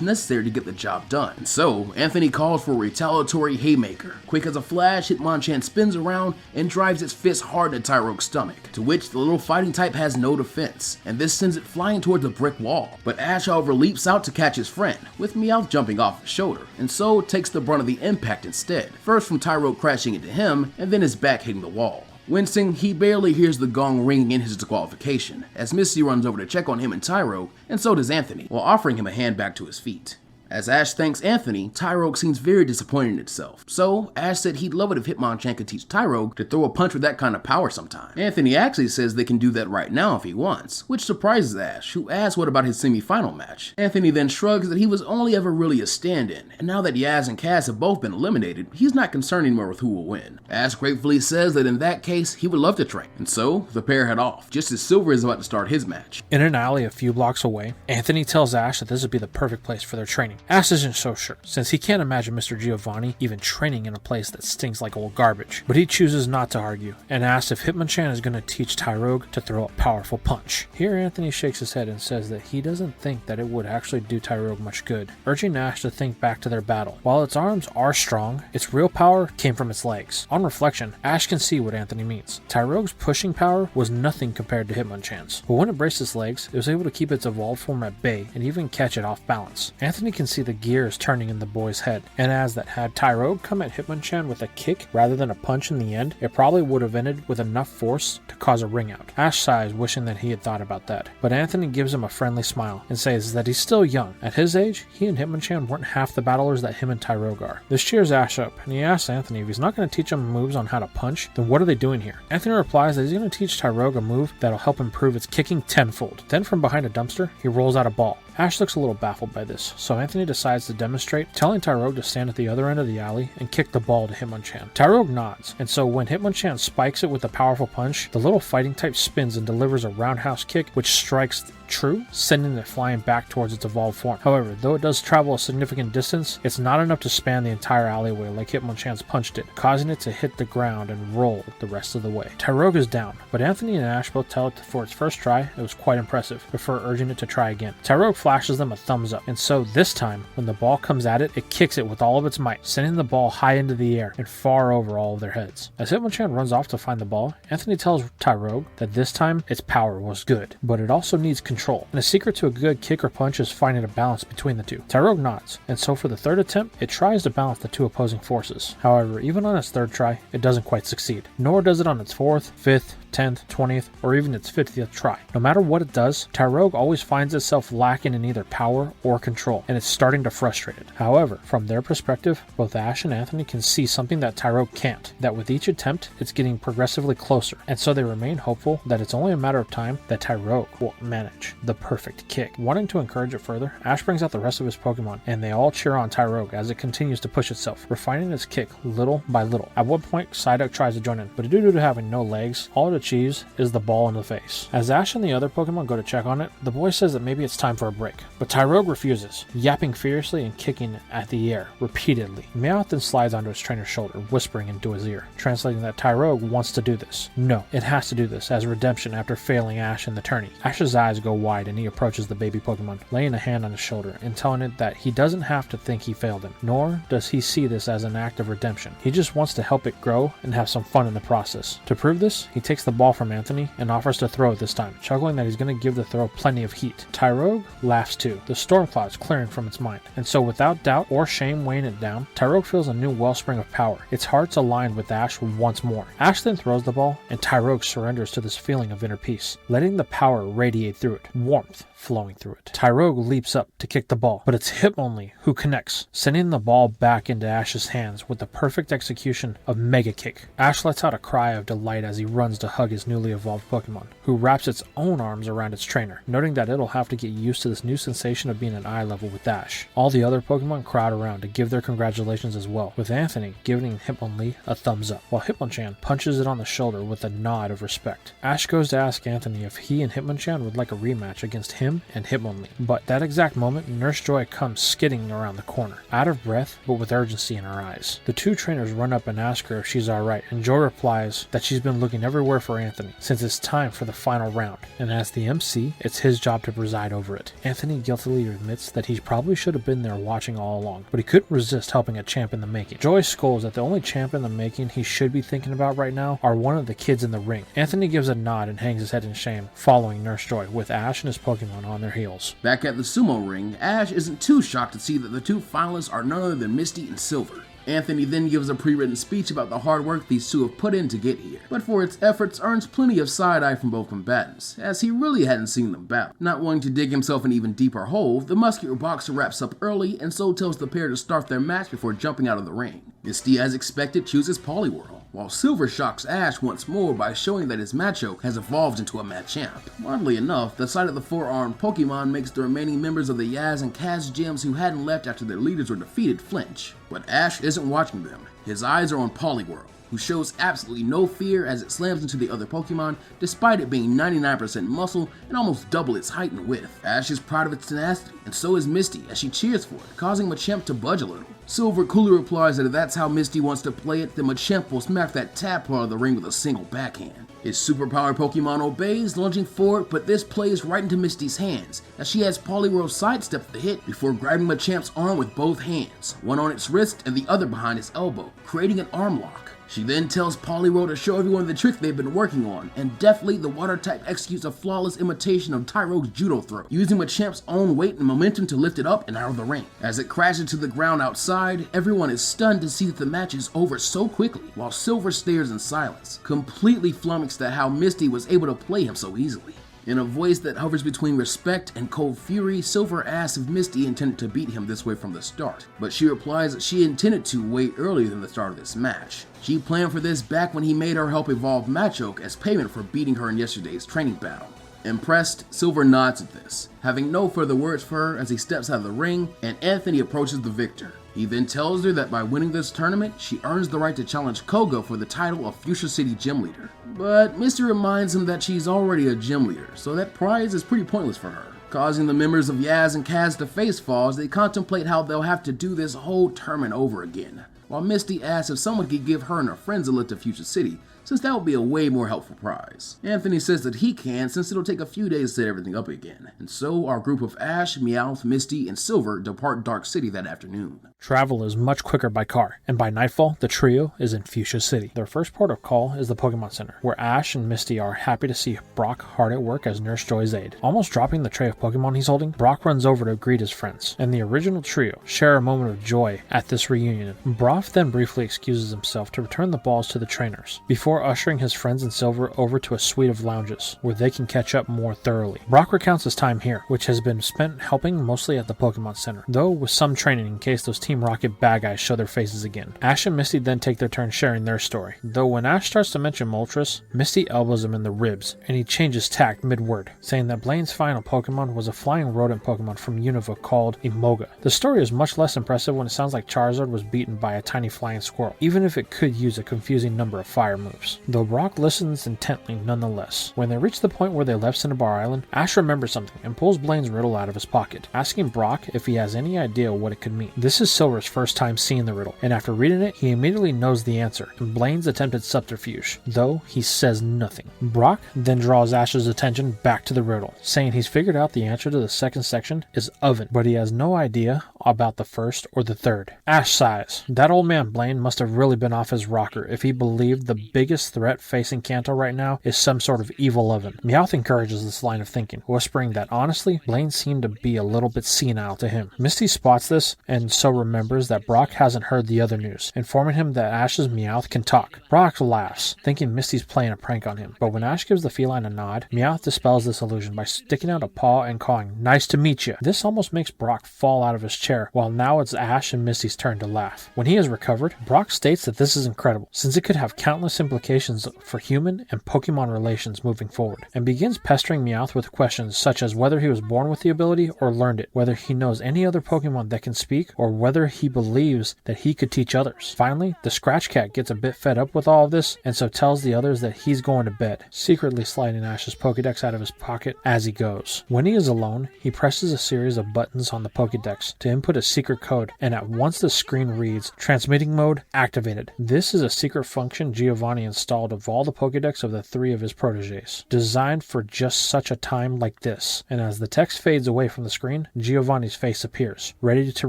necessary to get the job done. And so, Anthony calls for a retaliatory haymaker. Quick as a flash, Hitmonchan spins around and drives its fist hard into Tyrogue's stomach, to which the little fighting type has no defense, and this sends it flying towards a brick wall. But Ash, however, leaps out to catch his friend, with Meowth jumping off his shoulder, and so takes the brunt of the impact instead, first from Tyrogue crashing into him, and then his back hitting the wall. Wincing, he barely hears the gong ringing in his disqualification, as Misty runs over to check on him and Tyrogue, and so does Anthony, while offering him a hand back to his feet. As Ash thanks Anthony, Tyrogue seems very disappointed in itself, so Ash said he'd love it if Hitmonchan could teach Tyrogue to throw a punch with that kind of power sometime. Anthony actually says they can do that right now if he wants, which surprises Ash, who asks what about his semi-final match. Anthony then shrugs that he was only ever really a stand-in, and now that Yaz and Kaz have both been eliminated, he's not concerned anymore with who will win. Ash gratefully says that in that case, he would love to train, and so the pair head off, just as Silver is about to start his match. In an alley a few blocks away, Anthony tells Ash that this would be the perfect place for their training. Ash isn't so sure, since he can't imagine Mr. Giovanni even training in a place that stinks like old garbage, but he chooses not to argue, and asks if Hitmonchan is going to teach Tyrogue to throw a powerful punch. Here Anthony shakes his head and says that he doesn't think that it would actually do Tyrogue much good, urging Ash to think back to their battle. While its arms are strong, its real power came from its legs. On reflection, Ash can see what Anthony means. Tyrogue's pushing power was nothing compared to Hitmonchan's, but when it braced its legs, it was able to keep its evolved form at bay and even catch it off balance. Anthony can see the gears turning in the boy's head, and as that had Tyrogue come at Hitmonchan with a kick rather than a punch in the end, it probably would have ended with enough force to cause a ring out. Ash sighs, wishing that he had thought about that, but Anthony gives him a friendly smile and says that he's still young. At his age, he and Hitmonchan weren't half the battlers that him and Tyrogue are. This cheers Ash up, and he asks Anthony if he's not going to teach him moves on how to punch, then what are they doing here? Anthony replies that he's going to teach Tyrogue a move that'll help improve its kicking tenfold. Then from behind a dumpster, he rolls out a ball. Ash looks a little baffled by this, so Anthony decides to demonstrate, telling Tyrogue to stand at the other end of the alley and kick the ball to Hitmonchan. Tyrogue nods, and so when Hitmonchan spikes it with a powerful punch, the little fighting type spins and delivers a roundhouse kick which strikes true, sending it flying back towards its evolved form. However, though it does travel a significant distance, it's not enough to span the entire alleyway like Hitmonchan's punch did, causing it to hit the ground and roll the rest of the way. Tyrogue is down, but Anthony and Ash both tell it for its first try it was quite impressive, before urging it to try again. Tyrogue flashes them a thumbs up, and so this time, when the ball comes at it kicks it with all of its might, sending the ball high into the air and far over all of their heads. As Hitmonchan runs off to find the ball, Anthony tells Tyrogue that this time its power was good, but it also needs control, and a secret to a good kick or punch is finding a balance between the two. Tyrogue nods, and so for the third attempt, it tries to balance the two opposing forces. However, even on its third try, it doesn't quite succeed, nor does it on its fourth, fifth, 10th, 20th, or even its 50th try. No matter what it does, Tyrogue always finds itself lacking in either power or control, and it's starting to frustrate it. However, from their perspective, both Ash and Anthony can see something that Tyrogue can't, that with each attempt, it's getting progressively closer, and so they remain hopeful that it's only a matter of time that Tyrogue will manage the perfect kick. Wanting to encourage it further, Ash brings out the rest of his Pokemon, and they all cheer on Tyrogue as it continues to push itself, refining its kick little by little. At one point, Psyduck tries to join in, but due to having no legs, all it achieves is the ball in the face. As Ash and the other Pokemon go to check on it, the boy says that maybe it's time for a break, but Tyrogue refuses, yapping furiously and kicking at the air repeatedly. Meowth then slides onto his trainer's shoulder, whispering into his ear, translating that Tyrogue wants to do this. No, it has to do this as redemption after failing Ash in the tourney. Ash's eyes go wide and he approaches the baby Pokemon, laying a hand on his shoulder and telling it that he doesn't have to think he failed him, nor does he see this as an act of redemption. He just wants to help it grow and have some fun in the process. To prove this, he takes the ball from Anthony and offers to throw it this time, chuckling that he's going to give the throw plenty of heat. Tyrogue laughs too, the storm clouds clearing from its mind, and so without doubt or shame weighing it down, Tyrogue feels a new wellspring of power. Its heart's aligned with Ash once more. Ash then throws the ball, and Tyrogue surrenders to this feeling of inner peace, letting the power radiate through it, warmth flowing through it. Tyrogue leaps up to kick the ball, but it's Hitmonlee who connects, sending the ball back into Ash's hands with the perfect execution of Mega Kick. Ash lets out a cry of delight as he runs to hug his newly evolved Pokemon, who wraps its own arms around its trainer, noting that it'll have to get used to this new sensation of being at eye level with Ash. All the other Pokemon crowd around to give their congratulations as well, with Anthony giving Hitmonlee a thumbs up, while Hitmonchan punches it on the shoulder with a nod of respect. Ash goes to ask Anthony if he and Hitmonchan would like a rematch against him and Hitmonlee, but that exact moment, Nurse Joy comes skidding around the corner, out of breath but with urgency in her eyes. The two trainers run up and ask her if she's alright, and Joy replies that she's been looking everywhere for Anthony since it's time for the final round, and as the MC, it's his job to preside over it. Anthony guiltily admits that he probably should have been there watching all along, but he couldn't resist helping a champ in the making. Joy scolds that the only champ in the making he should be thinking about right now are one of the kids in the ring. Anthony gives a nod and hangs his head in shame, following Nurse Joy, with Ash and his Pokemon on their heels. Back at the Sumo ring, Ash isn't too shocked to see that the two finalists are none other than Misty and Silver. Anthony then gives a pre-written speech about the hard work these two have put in to get here, but for its efforts earns plenty of side-eye from both combatants, as he really hadn't seen them battle. Not wanting to dig himself an even deeper hole, the muscular boxer wraps up early and so tells the pair to start their match before jumping out of the ring. Misty, as expected, chooses Poliwhirl, while Silver shocks Ash once more by showing that his Macho has evolved into a Machamp. Oddly enough, the sight of the four-armed Pokemon makes the remaining members of the Yaz and Kaz gyms who hadn't left after their leaders were defeated flinch. But Ash isn't watching them. His eyes are on Poliwhirl, who shows absolutely no fear as it slams into the other Pokemon, despite it being 99% muscle and almost double its height and width. Ash is proud of its tenacity, and so is Misty as she cheers for it, causing Machamp to budge a little. Silver coolly replies that if that's how Misty wants to play it, then Machamp will smack that tadpole of the ring with a single backhand. His superpowered Pokemon obeys, lunging forward, but this plays right into Misty's hands, as she has Poliwhirl sidestep the hit before grabbing Machamp's arm with both hands, one on its wrist and the other behind his elbow, creating an arm lock. She then tells Poliwhirl to show everyone the trick they've been working on, and deftly the water type executes a flawless imitation of Tyrogue's judo throw, using Machamp's own weight and momentum to lift it up and out of the ring. As it crashes to the ground outside, everyone is stunned to see that the match is over so quickly, while Silver stares in silence, completely flummoxed at how Misty was able to play him so easily. In a voice that hovers between respect and cold fury, Silver asks if Misty intended to beat him this way from the start, but she replies that she intended to way earlier than the start of this match. She planned for this back when he made her help evolve Machoke as payment for beating her in yesterday's training battle. Impressed, Silver nods at this, having no further words for her as he steps out of the ring and Anthony approaches the victor. He then tells her that by winning this tournament, she earns the right to challenge Koga for the title of Fuschia City Gym Leader. But Misty reminds him that she's already a gym leader, so that prize is pretty pointless for her, causing the members of Yaz and Kaz to face fall as they contemplate how they'll have to do this whole tournament over again, while Misty asks if someone could give her and her friends a lift to Fuchsia City, since that would be a way more helpful prize. Anthony says that he can, since it'll take a few days to set everything up again, and so our group of Ash, Meowth, Misty, and Silver depart Dark City that afternoon. Travel is much quicker by car, and by nightfall, the trio is in Fuchsia City. Their first port of call is the Pokemon Center, where Ash and Misty are happy to see Brock hard at work as Nurse Joy's aide. Almost dropping the tray of Pokemon he's holding, Brock runs over to greet his friends, and the original trio share a moment of joy at this reunion. Brock then briefly excuses himself to return the balls to the trainers, before ushering his friends and Silver over to a suite of lounges, where they can catch up more thoroughly. Brock recounts his time here, which has been spent helping mostly at the Pokemon Center, though with some training in case those Team Rocket bad guys show their faces again. Ash and Misty then take their turn sharing their story, though when Ash starts to mention Moltres, Misty elbows him in the ribs, and he changes tact mid-word, saying that Blaine's final Pokemon was a flying rodent Pokemon from Unova called Imoga. The story is much less impressive when it sounds like Charizard was beaten by a tiny flying squirrel, even if it could use a confusing number of fire moves, though Brock listens intently nonetheless. When they reach the point where they left Cinnabar Island, Ash remembers something and pulls Blaine's riddle out of his pocket, asking Brock if he has any idea what it could mean. This is Silver's first time seeing the riddle, and after reading it, he immediately knows the answer, and Blaine's attempted subterfuge, though he says nothing. Brock then draws Ash's attention back to the riddle, saying he's figured out the answer to the second section is oven, but he has no idea about the first or the third. Ash sighs. That old man Blaine must have really been off his rocker if he believed the biggest threat facing Kanto right now is some sort of evil oven. Meowth encourages this line of thinking, whispering that honestly, Blaine seemed to be a little bit senile to him. Misty spots this and so remembers that Brock hasn't heard the other news, informing him that Ash's Meowth can talk. Brock laughs, thinking Misty's playing a prank on him, but when Ash gives the feline a nod, Meowth dispels this illusion by sticking out a paw and calling, "Nice to meet you." This almost makes Brock fall out of his chair, while now it's Ash and Misty's turn to laugh. When he has recovered, Brock states that this is incredible, since it could have countless implications for human and Pokemon relations moving forward, and begins pestering Meowth with questions such as whether he was born with the ability or learned it, whether he knows any other Pokemon that can speak, or whether he believes that he could teach others. Finally, the Scratch Cat gets a bit fed up with all of this, and so tells the others that he's going to bed, secretly sliding Ash's Pokedex out of his pocket as he goes. When he is alone, he presses a series of buttons on the Pokedex to input a secret code, and at once the screen reads, "Transmitting mode activated." This is a secret function Giovanni installed of all the Pokedex of the three of his proteges, designed for just such a time like this. And as the text fades away from the screen, Giovanni's face appears, ready to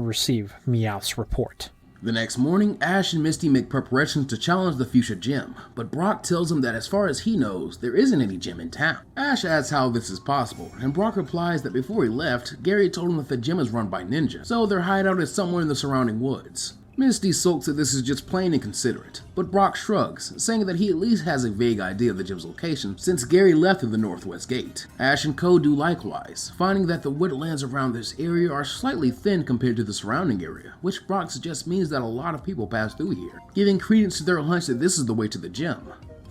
receive Meowth's report. The next morning, Ash and Misty make preparations to challenge the Fuchsia Gym, but Brock tells him that as far as he knows, there isn't any gym in town. Ash asks how this is possible, and Brock replies that before he left, Gary told him that the gym is run by ninjas, so their hideout is somewhere in the surrounding woods. Misty sulks that this is just plain inconsiderate, but Brock shrugs, saying that he at least has a vague idea of the gym's location since Gary left through the northwest gate. Ash and Co do likewise, finding that the woodlands around this area are slightly thin compared to the surrounding area, which Brock suggests means that a lot of people pass through here, giving credence to their hunch that this is the way to the gym.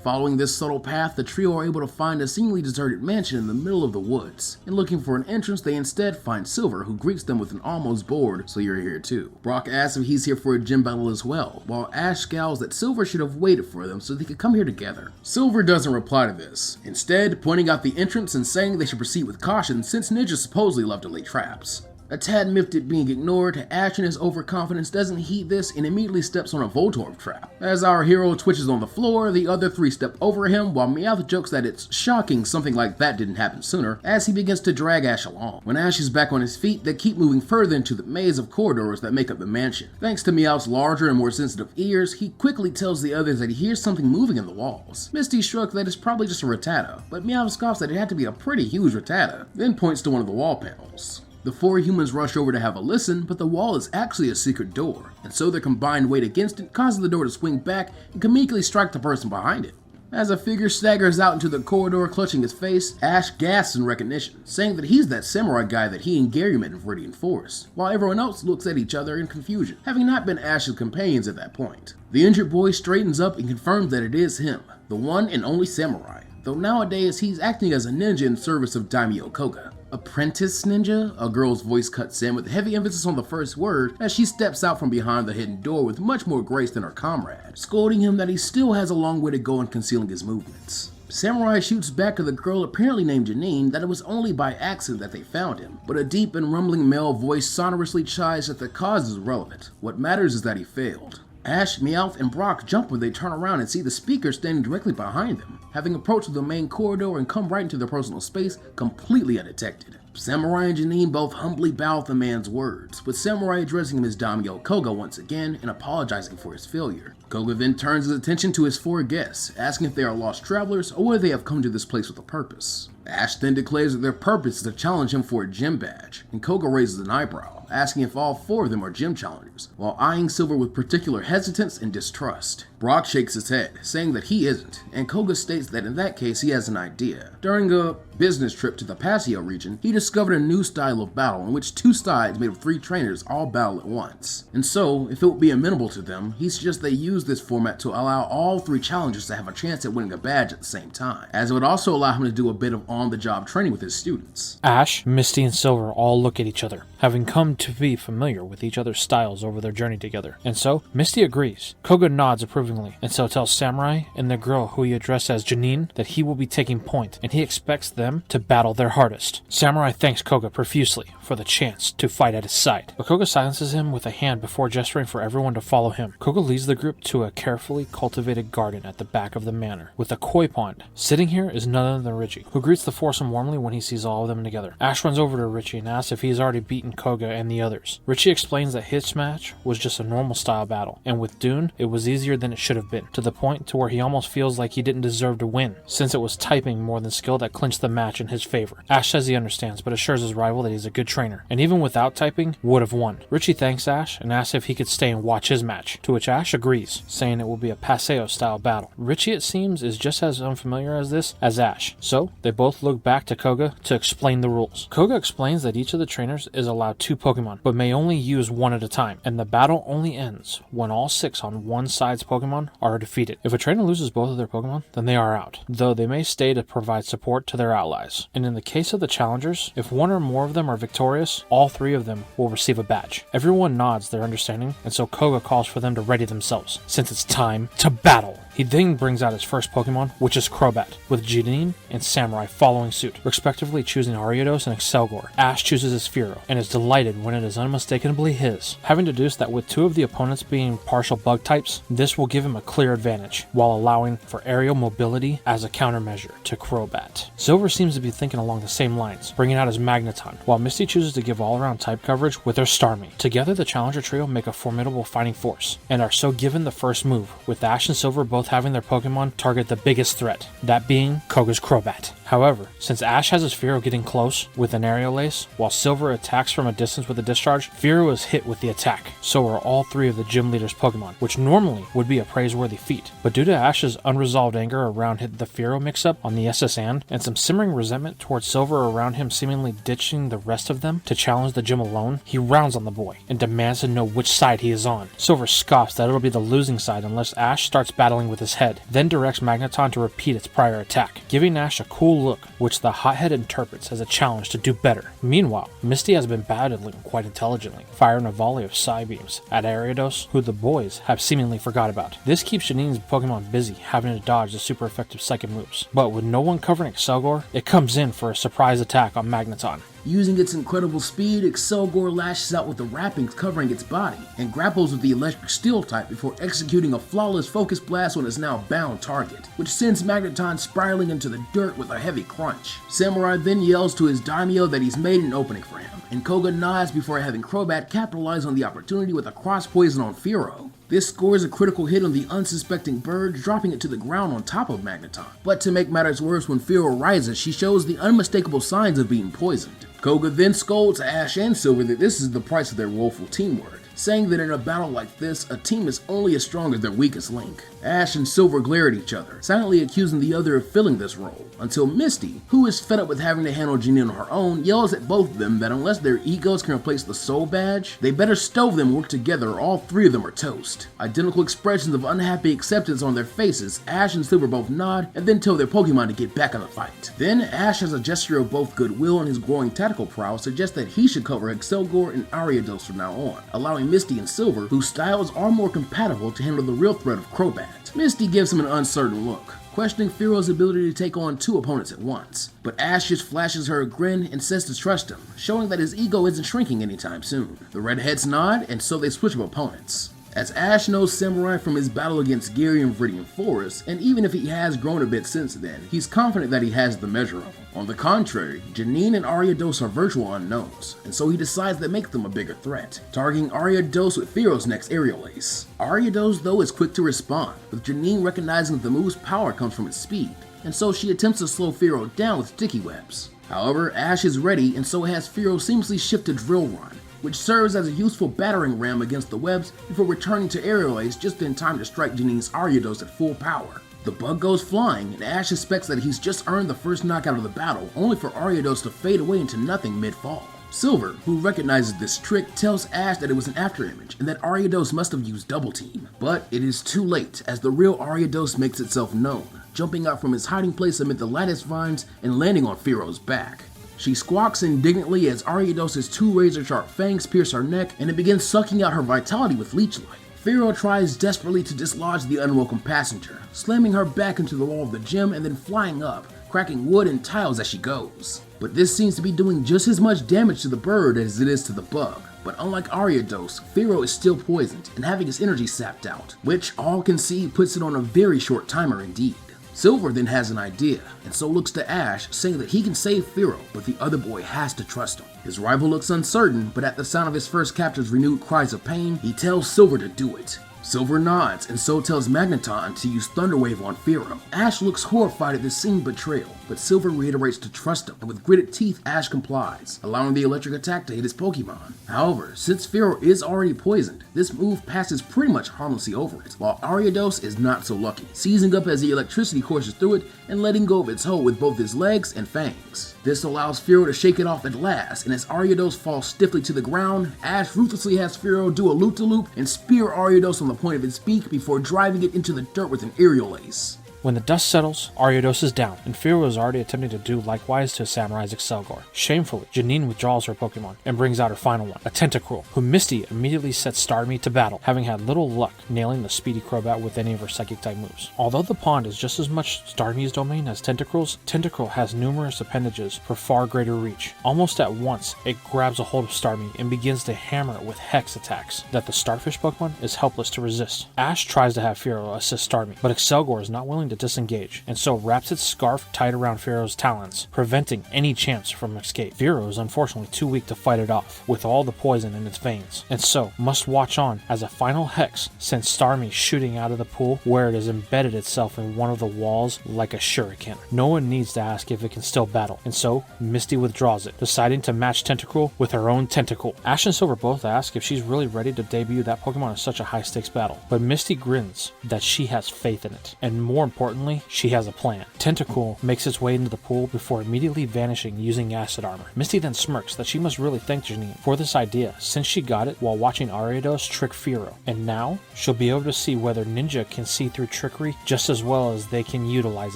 Following this subtle path, the trio are able to find a seemingly deserted mansion in the middle of the woods, and looking for an entrance, they instead find Silver, who greets them with an almost bored, "So you're here too." Brock asks if he's here for a gym battle as well, while Ash scowls that Silver should have waited for them so they could come here together. Silver doesn't reply to this, instead pointing out the entrance and saying they should proceed with caution since ninjas supposedly love to lay traps. A tad miffed at being ignored, Ash in his overconfidence doesn't heed this and immediately steps on a Voltorb trap. As our hero twitches on the floor, the other three step over him while Meowth jokes that it's shocking something like that didn't happen sooner as he begins to drag Ash along. When Ash is back on his feet, they keep moving further into the maze of corridors that make up the mansion. Thanks to Meowth's larger and more sensitive ears, he quickly tells the others that he hears something moving in the walls. Misty shrugs that it's probably just a Rattata, but Meowth scoffs that it had to be a pretty huge Rattata, then points to one of the wall panels. The four humans rush over to have a listen, but the wall is actually a secret door, and so their combined weight against it causes the door to swing back and comedically strike the person behind it. As a figure staggers out into the corridor clutching his face, Ash gasps in recognition, saying that he's that samurai guy that he and Gary met in Viridian Forest, while everyone else looks at each other in confusion, having not been Ash's companions at that point. The injured boy straightens up and confirms that it is him, the one and only samurai, though nowadays he's acting as a ninja in service of Daimyo Koga. Apprentice ninja? A girl's voice cuts in with heavy emphasis on the first word as she steps out from behind the hidden door with much more grace than her comrade, scolding him that he still has a long way to go in concealing his movements. Samurai shoots back at the girl apparently named Janine that it was only by accident that they found him, but a deep and rumbling male voice sonorously chides that the cause is irrelevant. What matters is that he failed. Ash, Meowth, and Brock jump when they turn around and see the speaker standing directly behind them, having approached the main corridor and come right into their personal space completely undetected. Samurai and Janine both humbly bow at the man's words, with Samurai addressing him as Daimyo Koga once again and apologizing for his failure. Koga then turns his attention to his four guests, asking if they are lost travelers or whether they have come to this place with a purpose. Ash then declares that their purpose is to challenge him for a gym badge, and Koga raises an eyebrow, asking if all four of them are gym challengers, while eyeing Silver with particular hesitance and distrust. Brock shakes his head, saying that he isn't, and Koga states that in that case he has an idea. During a business trip to the Paseo region, he discovered a new style of battle in which two sides made of three trainers all battle at once. And so, if it would be amenable to them, he suggests they use this format to allow all three challengers to have a chance at winning a badge at the same time, as it would also allow him to do a bit of on-the-job training with his students. Ash, Misty, and Silver all look at each other, having come to be familiar with each other's styles over their journey together. And so, Misty agrees. Koga nods approvingly, and so tells Samurai and the girl who he addressed as Janine that he will be taking point, and he expects them to battle their hardest. Samurai thanks Koga profusely for the chance to fight at his side, but Koga silences him with a hand before gesturing for everyone to follow him. Koga leads the group to a carefully cultivated garden at the back of the manor, with a koi pond. Sitting here is none other than Richie, who greets the foursome warmly when he sees all of them together. Ash runs over to Richie and asks if he's already beaten Koga and the others. Richie explains that his match was just a normal style battle, and with Dune, it was easier than it should have been, to the point to where he almost feels like he didn't deserve to win, since it was typing more than skill that clinched the match in his favor. Ash says he understands, but assures his rival that he's a good trainer, and even without typing, would have won. Richie thanks Ash and asks if he could stay and watch his match, to which Ash agrees, saying it will be a Paseo style battle. Richie, it seems, is just as unfamiliar as this as Ash, so they both look back to Koga to explain the rules. Koga explains that each of the trainers is allowed 2 Pokemon, but may only use 1 at a time, and the battle only ends when all 6 on one side's Pokemon are defeated. If a trainer loses both of their Pokemon, then they are out, though they may stay to provide support to their allies. And in the case of the challengers, if 1 or more of them are victorious, all 3 of them will receive a badge. Everyone nods their understanding, and so Koga calls for them to ready themselves, since it's time to battle. He then brings out his first Pokemon, which is Crobat, with Janine and Samurai following suit, respectively choosing Ariados and Excelgor. Ash chooses his Fearow, and is delighted when it is unmistakably his, having deduced that with 2 of the opponents being partial bug types, this will give him a clear advantage, while allowing for aerial mobility as a countermeasure to Crobat. Silver seems to be thinking along the same lines, bringing out his Magneton, while Misty chooses to give all-around type coverage with her Starmie. Together, the Challenger trio make a formidable fighting force, and are so given the first move, with Ash and Silver both having their Pokemon target the biggest threat, that being Koga's Crobat. However, since Ash has his Fearow getting close with an Aerial Ace, while Silver attacks from a distance with a Discharge, Fearow is hit with the attack. So are all 3 of the gym leader's Pokemon, which normally would be a praiseworthy feat. But due to Ash's unresolved anger around the Fearow mix-up on the SS and some simmering resentment towards Silver around him seemingly ditching the rest of them to challenge the gym alone, he rounds on the boy and demands to know which side he is on. Silver scoffs that it'll be the losing side unless Ash starts battling with his head, then directs Magneton to repeat its prior attack, giving Ash a cool look, which the hothead interprets as a challenge to do better. Meanwhile, Misty has been battling quite intelligently, firing a volley of Psy Beams at Ariados, who the boys have seemingly forgot about. This keeps Janine's Pokemon busy, having to dodge the super effective psychic moves. But with no one covering Excelgor, it comes in for a surprise attack on Magneton. Using its incredible speed, Excelgor lashes out with the wrappings covering its body and grapples with the electric steel type before executing a flawless focus blast on its now bound target, which sends Magneton spiraling into the dirt with a heavy crunch. Samurai then yells to his daimyo that he's made an opening for him, and Koga nods before having Crobat capitalize on the opportunity with a cross poison on Fearow. This scores a critical hit on the unsuspecting bird, dropping it to the ground on top of Magneton. But to make matters worse, when Fearow rises, she shows the unmistakable signs of being poisoned. Koga then scolds Ash and Silver that this is the price of their woeful teamwork, saying that in a battle like this, a team is only as strong as their weakest link. Ash and Silver glare at each other, silently accusing the other of filling this role, until Misty, who is fed up with having to handle Janine on her own, yells at both of them that unless their egos can replace the soul badge, they better stove them and work together or all three of them are toast. Identical expressions of unhappy acceptance on their faces, Ash and Silver both nod and then tell their Pokemon to get back in the fight. Then Ash, as a gesture of both goodwill and his growing tactical prowess, suggests that he should cover Excelgor and Ariados from now on, allowing Misty and Silver, whose styles are more compatible, to handle the real threat of Crobat. Misty gives him an uncertain look, questioning Fearow's ability to take on two opponents at once, but Ash just flashes her a grin and says to trust him, showing that his ego isn't shrinking anytime soon. The redheads nod, and so they switch of opponents. As Ash knows Samurai from his battle against Gary in Viridian Forest, and even if he has grown a bit since then, he's confident that he has the measure of him. On the contrary, Janine and Ariados are virtual unknowns, and so he decides to make them a bigger threat, targeting Ariados with Fearow's next aerial ace. Ariados, though, is quick to respond, with Janine recognizing that the move's power comes from its speed, and so she attempts to slow Fearow down with sticky webs. However, Ash is ready, and so has Fearow seamlessly shift to Drill Run, which serves as a useful battering ram against the webs before returning to aerial ace just in time to strike Janine's Ariados at full power. The bug goes flying, and Ash suspects that he's just earned the first knockout of the battle, only for Ariados to fade away into nothing mid-fall. Silver, who recognizes this trick, tells Ash that it was an afterimage and that Ariados must have used Double Team. But it is too late, as the real Ariados makes itself known, jumping out from his hiding place amid the lattice vines and landing on Fearow's back. She squawks indignantly as Ariados' two razor-sharp fangs pierce her neck, and it begins sucking out her vitality with leech light. Fearow tries desperately to dislodge the unwelcome passenger, slamming her back into the wall of the gym and then flying up, cracking wood and tiles as she goes. But this seems to be doing just as much damage to the bird as it is to the bug. But unlike Ariados, Fearow is still poisoned and having his energy sapped out, which all can see puts it on a very short timer indeed. Silver then has an idea, and so looks to Ash, saying that he can save Fearow, but the other boy has to trust him. His rival looks uncertain, but at the sound of his first captor's renewed cries of pain, he tells Silver to do it. Silver nods, and so tells Magneton to use Thunder Wave on Fearow. Ash looks horrified at this seeming betrayal, but Silver reiterates to trust him, and with gritted teeth, Ash complies, allowing the electric attack to hit his Pokemon. However, since Fearow is already poisoned, this move passes pretty much harmlessly over it, while Ariados is not so lucky, seizing up as the electricity courses through it and letting go of its hold with both his legs and fangs. This allows Fearow to shake it off at last, and as Ariados falls stiffly to the ground, Ash ruthlessly has Fearow do a loop-to-loop and spear Ariados on the point of its beak before driving it into the dirt with an aerial ace. When the dust settles, Ariados is down, and Fearow is already attempting to do likewise to Samurai's Excelgor. Shamefully, Janine withdraws her Pokemon and brings out her final one, a Tentacruel, who Misty immediately sets Starmie to battle, having had little luck nailing the speedy Crobat with any of her Psychic-type moves. Although the pond is just as much Starmie's domain as Tentacruel's, Tentacruel has numerous appendages for far greater reach. Almost at once, it grabs a hold of Starmie and begins to hammer it with Hex attacks that the Starfish Pokemon is helpless to resist. Ash tries to have Fearow assist Starmie, but Excelgor is not willing to disengage, and so wraps its scarf tight around Fearow's talons, preventing any chance from escape. Fearow is unfortunately too weak to fight it off, with all the poison in its veins, and so must watch on as a final Hex sends Starmie shooting out of the pool, where it has embedded itself in one of the walls like a shuriken. No one needs to ask if it can still battle, and so Misty withdraws it, deciding to match Tentacruel with her own Tentacool. Ash and Silver both ask if she's really ready to debut that Pokemon in such a high-stakes battle, but Misty grins that she has faith in it, and more importantly, she has a plan. Tentacool makes its way into the pool before immediately vanishing using acid armor. Misty then smirks that she must really thank Janine for this idea, since she got it while watching Ariados trick Fearow, and now she'll be able to see whether Ninja can see through trickery just as well as they can utilize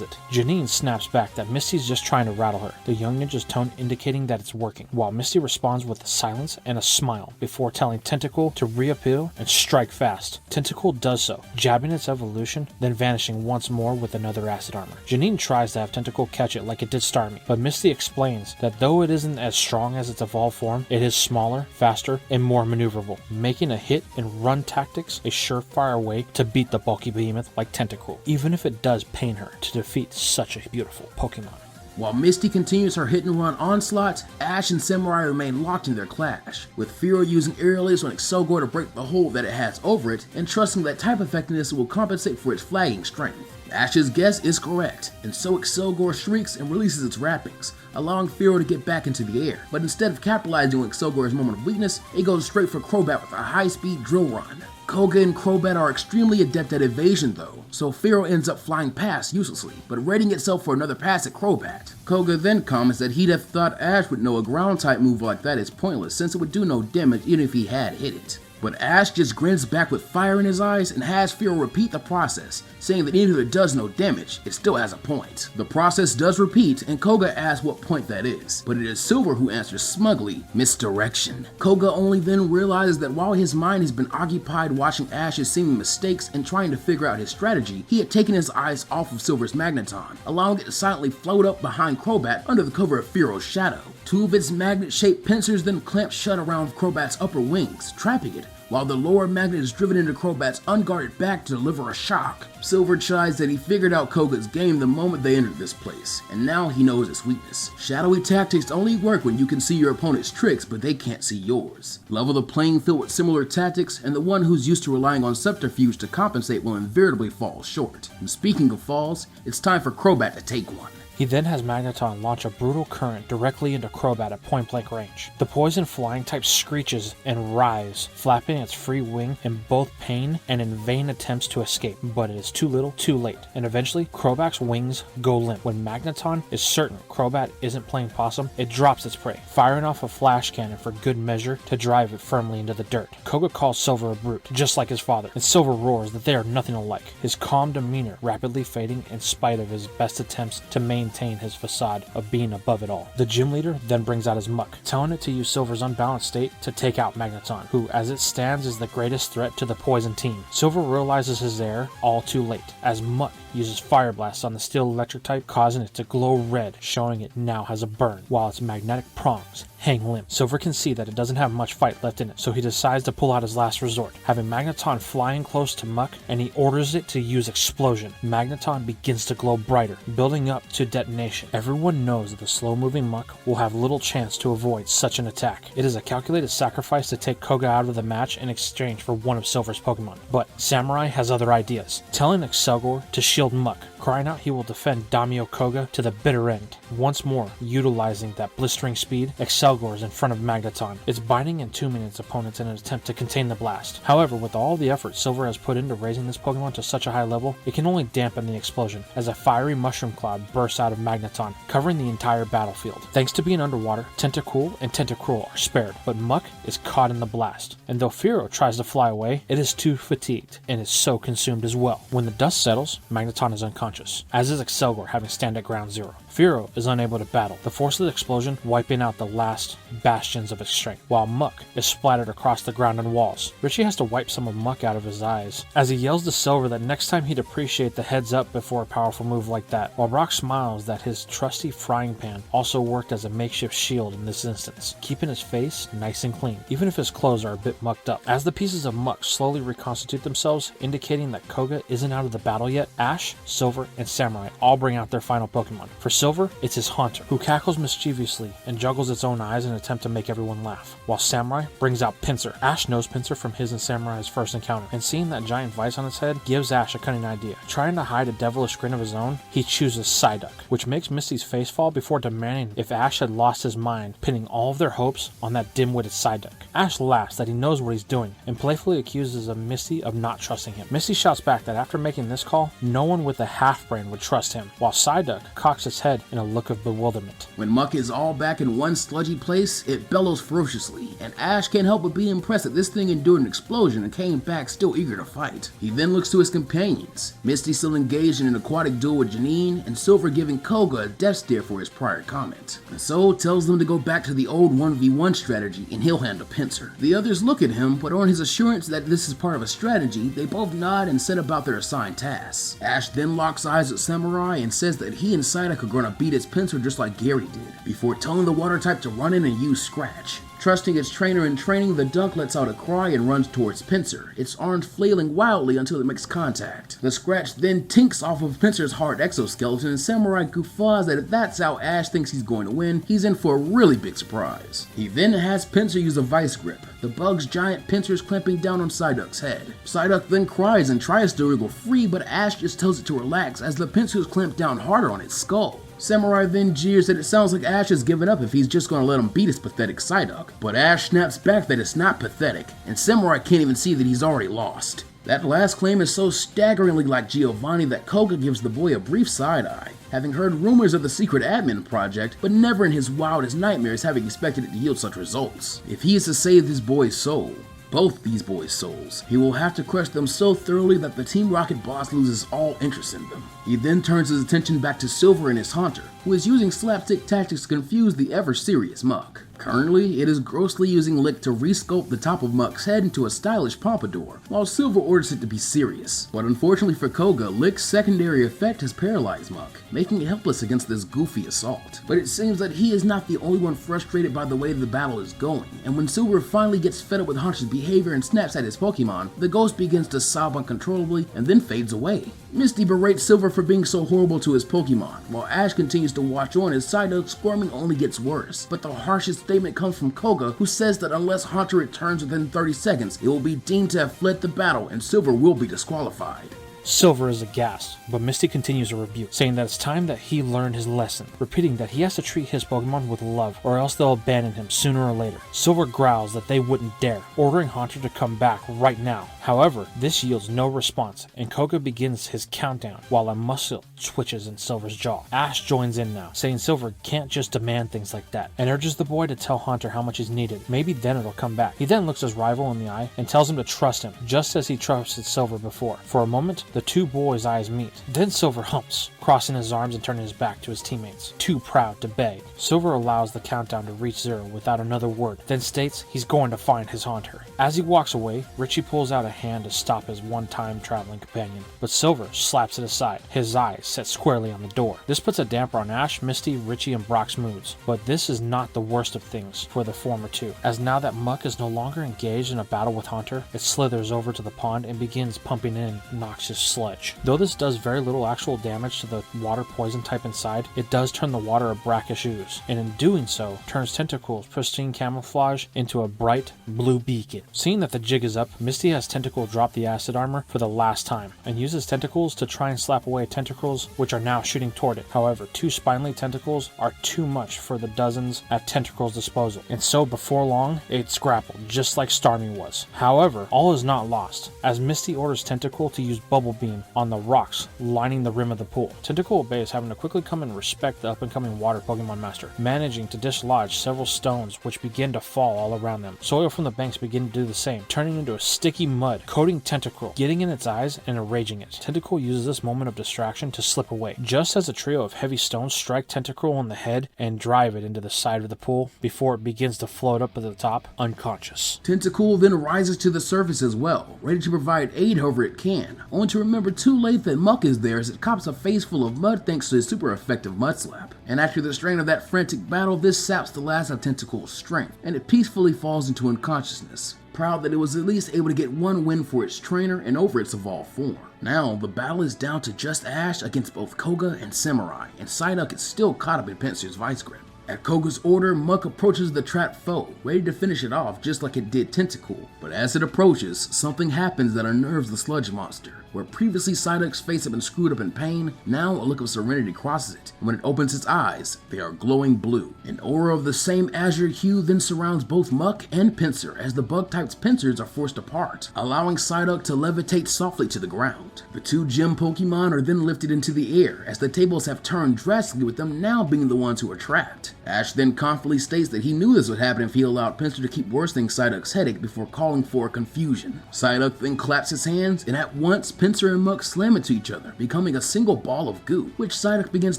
it. Janine snaps back that Misty's just trying to rattle her, the young ninja's tone indicating that it's working, while Misty responds with a silence and a smile before telling Tentacool to reappear and strike fast. Tentacool does so, jabbing its evolution, then vanishing once more with another acid armor. Janine tries to have Tentacool catch it like it did Starmie, but Misty explains that though it isn't as strong as its evolved form, it is smaller, faster, and more maneuverable, making a hit and run tactics a surefire way to beat the bulky behemoth like Tentacool, even if it does pain her to defeat such a beautiful Pokemon. While Misty continues her hit and run onslaught, Ash and Samurai remain locked in their clash, with Fearow using Aerial Ace on Excelgor to break the hold that it has over it, and trusting that type effectiveness will compensate for its flagging strength. Ash's guess is correct, and so Excelgor shrieks and releases its wrappings, allowing Fearow to get back into the air. But instead of capitalizing on Excelgor's moment of weakness, it goes straight for Crobat with a high-speed drill run. Koga and Crobat are extremely adept at evasion though, so Fearow ends up flying past uselessly, but readying itself for another pass at Crobat. Koga then comments that he'd have thought Ash would know a ground type move like that is pointless since it would do no damage even if he had hit it. But Ash just grins back with fire in his eyes and has Fearow repeat the process, saying that even if it does no damage, it still has a point. The process does repeat, and Koga asks what point that is, but it is Silver who answers smugly, misdirection. Koga only then realizes that while his mind has been occupied watching Ash's seeming mistakes and trying to figure out his strategy, he had taken his eyes off of Silver's Magneton, allowing it to silently float up behind Crobat under the cover of Fearow's shadow. Two of its magnet-shaped pincers then clamp shut around Crobat's upper wings, trapping it, while the lower magnet is driven into Crobat's unguarded back to deliver a shock. Silver chides that he figured out Koga's game the moment they entered this place, and now he knows its weakness. Shadowy tactics only work when you can see your opponent's tricks, but they can't see yours. Level the playing field with similar tactics, and the one who's used to relying on subterfuge to compensate will invariably fall short. And speaking of falls, it's time for Crobat to take one. He then has Magneton launch a brutal current directly into Crobat at point-blank range. The poison flying type screeches and writhes, flapping its free wing in both pain and in vain attempts to escape, but it is too little, too late, and eventually Crobat's wings go limp. When Magneton is certain Crobat isn't playing possum, it drops its prey, firing off a flash cannon for good measure to drive it firmly into the dirt. Koga calls Silver a brute, just like his father, and Silver roars that they are nothing alike, his calm demeanor rapidly fading in spite of his best attempts to maintain his facade of being above it all. The gym leader then brings out his Muck, telling it to use Silver's unbalanced state to take out Magneton, who as it stands is the greatest threat to the poison team. Silver realizes his error all too late, as Muck uses Fire Blast on the Steel Electric type, causing it to glow red, showing it now has a burn, while its magnetic prongs hang limp. Silver can see that it doesn't have much fight left in it, so he decides to pull out his last resort, having Magneton flying close to Muck, and he orders it to use Explosion. Magneton begins to glow brighter, building up to detonation. Everyone knows that the slow-moving Muck will have little chance to avoid such an attack. It is a calculated sacrifice to take Koga out of the match in exchange for one of Silver's Pokemon. But Samurai has other ideas, telling Excelgor to shield Muck, crying out he will defend Daimyo Koga to the bitter end. Once more, utilizing that blistering speed, Excelgor is in front of Magneton. It's biting and tombing its opponents in an attempt to contain the blast. However, with all the effort Silver has put into raising this Pokemon to such a high level, it can only dampen the explosion, as a fiery mushroom cloud bursts out of Magneton, covering the entire battlefield. Thanks to being underwater, Tentacool and Tentacruel are spared, but Muck is caught in the blast, and though Fearow tries to fly away, it is too fatigued, and is so consumed as well. When the dust settles, Magneton is unconscious, as is Excelgor having stand at ground zero. Fearow is unable to battle, the force of the explosion wiping out the last bastions of its strength, while Muck is splattered across the ground and walls. Richie has to wipe some of Muck out of his eyes, as he yells to Silver that next time he'd appreciate the heads up before a powerful move like that, while Brock smiles that his trusty frying pan also worked as a makeshift shield in this instance, keeping his face nice and clean, even if his clothes are a bit mucked up. As the pieces of Muck slowly reconstitute themselves, indicating that Koga isn't out of the battle yet, Ash, Silver, and Samurai all bring out their final Pokemon. For Silver, it's his Haunter, who cackles mischievously and juggles its own eyes in an attempt to make everyone laugh, while Samurai brings out Pinsir. Ash knows Pinsir from his and Samurai's first encounter, and seeing that giant vice on its head gives Ash a cunning idea. Trying to hide a devilish grin of his own, he chooses Psyduck, which makes Misty's face fall before demanding if Ash had lost his mind, pinning all of their hopes on that dim-witted Psyduck. Ash laughs that he knows what he's doing, and playfully accuses Misty of not trusting him. Misty shouts back that after making this call, no one with a half-brain would trust him, while Psyduck cocks its head head in a look of bewilderment. When Muck is all back in one sludgy place, it bellows ferociously, and Ash can't help but be impressed that this thing endured an explosion and came back still eager to fight. He then looks to his companions, Misty still engaged in an aquatic duel with Janine, and Silver giving Koga a death stare for his prior comment. And so tells them to go back to the old 1v1 strategy and he'll handle Pinsir. The others look at him, but on his assurance that this is part of a strategy, they both nod and set about their assigned tasks. Ash then locks eyes with Samurai and says that he and Psyduck are gonna beat its Pinsir just like Gary did, before telling the water type to run in and use Scratch. Trusting its trainer in training, the Dunk lets out a cry and runs towards Pinsir, its arms flailing wildly until it makes contact. The Scratch then tinks off of Pinsir's hard exoskeleton, and Samurai guffaws that if that's how Ash thinks he's going to win, he's in for a really big surprise. He then has Pinsir use a vice grip. The bug's giant pincers clamping down on Psyduck's head. Psyduck then cries and tries to wriggle free, but Ash just tells it to relax as the pincers clamp down harder on its skull. Samurai then jeers that it sounds like Ash has given up if he's just gonna let him beat his pathetic Psyduck, but Ash snaps back that it's not pathetic, and Samurai can't even see that he's already lost. That last claim is so staggeringly like Giovanni that Koga gives the boy a brief side-eye, having heard rumors of the secret admin project, but never in his wildest nightmares having expected it to yield such results. If he is to save his boy's soul, both these boys' souls, he will have to crush them so thoroughly that the Team Rocket boss loses all interest in them. He then turns his attention back to Silver and his Haunter, who is using slapstick tactics to confuse the ever-serious Muck. Currently, it is grossly using Lick to resculpt the top of Muck's head into a stylish pompadour, while Silver orders it to be serious. But unfortunately for Koga, Lick's secondary effect has paralyzed Muck, making it helpless against this goofy assault. But it seems that he is not the only one frustrated by the way the battle is going, and when Silver finally gets fed up with Haunter's behavior and snaps at his Pokemon, the ghost begins to sob uncontrollably and then fades away. Misty berates Silver for being so horrible to his Pokemon, while Ash continues to watch on as Psyduck's squirming only gets worse. But the harshest statement comes from Koga, who says that unless Haunter returns within 30 seconds, it will be deemed to have fled the battle and Silver will be disqualified. Silver is aghast, but Misty continues to rebuke, saying that it's time that he learned his lesson, repeating that he has to treat his Pokemon with love or else they'll abandon him sooner or later. Silver growls that they wouldn't dare, ordering Haunter to come back right now. However, this yields no response, and Koga begins his countdown while a muscle twitches in Silver's jaw. Ash joins in now, saying Silver can't just demand things like that, and urges the boy to tell Haunter how much he's needed. Maybe then it'll come back. He then looks his rival in the eye and tells him to trust him, just as he trusted Silver before. For a moment, the two boys' eyes meet. Then Silver humps, crossing his arms and turning his back to his teammates, too proud to beg. Silver allows the countdown to reach 0 without another word, then states he's going to find his Haunter. As he walks away, Richie pulls out a hand to stop his one-time traveling companion, but Silver slaps it aside, his eyes set squarely on the door. This puts a damper on Ash, Misty, Richie, and Brock's moods, but this is not the worst of things for the former two, as now that Muck is no longer engaged in a battle with Haunter, it slithers over to the pond and begins pumping in noxious sludge. Though this does very little actual damage to the water poison type inside, it does turn the water a brackish ooze, and in doing so, turns Tentacle's pristine camouflage into a bright blue beacon. Seeing that the jig is up, Misty has Tentacle drop the acid armor for the last time, and uses Tentacles to try and slap away Tentacles which are now shooting toward it. However, 2 spinely Tentacles are too much for the dozens at Tentacle's disposal, and so before long, it's grappled, just like Starmie was. However, all is not lost, as Misty orders Tentacle to use Bubble Beam on the rocks lining the rim of the pool. Tentacle obeys, having to quickly come and respect the up-and-coming water Pokemon master, managing to dislodge several stones which begin to fall all around them. Soil from the banks begin to do the same, turning into a sticky mud, coating Tentacle, getting in its eyes and enraging it. Tentacle uses this moment of distraction to slip away, just as a trio of heavy stones strike Tentacle on the head and drive it into the side of the pool before it begins to float up to the top, unconscious. Tentacle then rises to the surface as well, ready to provide aid however it can, only to remember too late that Muck is there as it cops a face full of mud thanks to his super effective mud slap. And after the strain of that frantic battle, this saps the last of Tentacle's strength, and it peacefully falls into unconsciousness, proud that it was at least able to get one win for its trainer and over its evolved form. Now, the battle is down to just Ash against both Koga and Samurai, and Psyduck is still caught up in Pinsir's vice grip. At Koga's order, Muck approaches the trapped foe, ready to finish it off just like it did Tentacle, but as it approaches, something happens that unnerves the sludge monster. Where previously Psyduck's face had been screwed up in pain, now a look of serenity crosses it, and when it opens its eyes, they are glowing blue. An aura of the same azure hue then surrounds both Muck and Pinsir as the bug-type's pincers are forced apart, allowing Psyduck to levitate softly to the ground. The two gym Pokemon are then lifted into the air as the tables have turned drastically, with them now being the ones who are trapped. Ash then confidently states that he knew this would happen if he allowed Pinsir to keep worsening Psyduck's headache before calling for confusion. Psyduck then claps his hands, and at once Pinsir and Muck slam into each other, becoming a single ball of goo, which Psyduck begins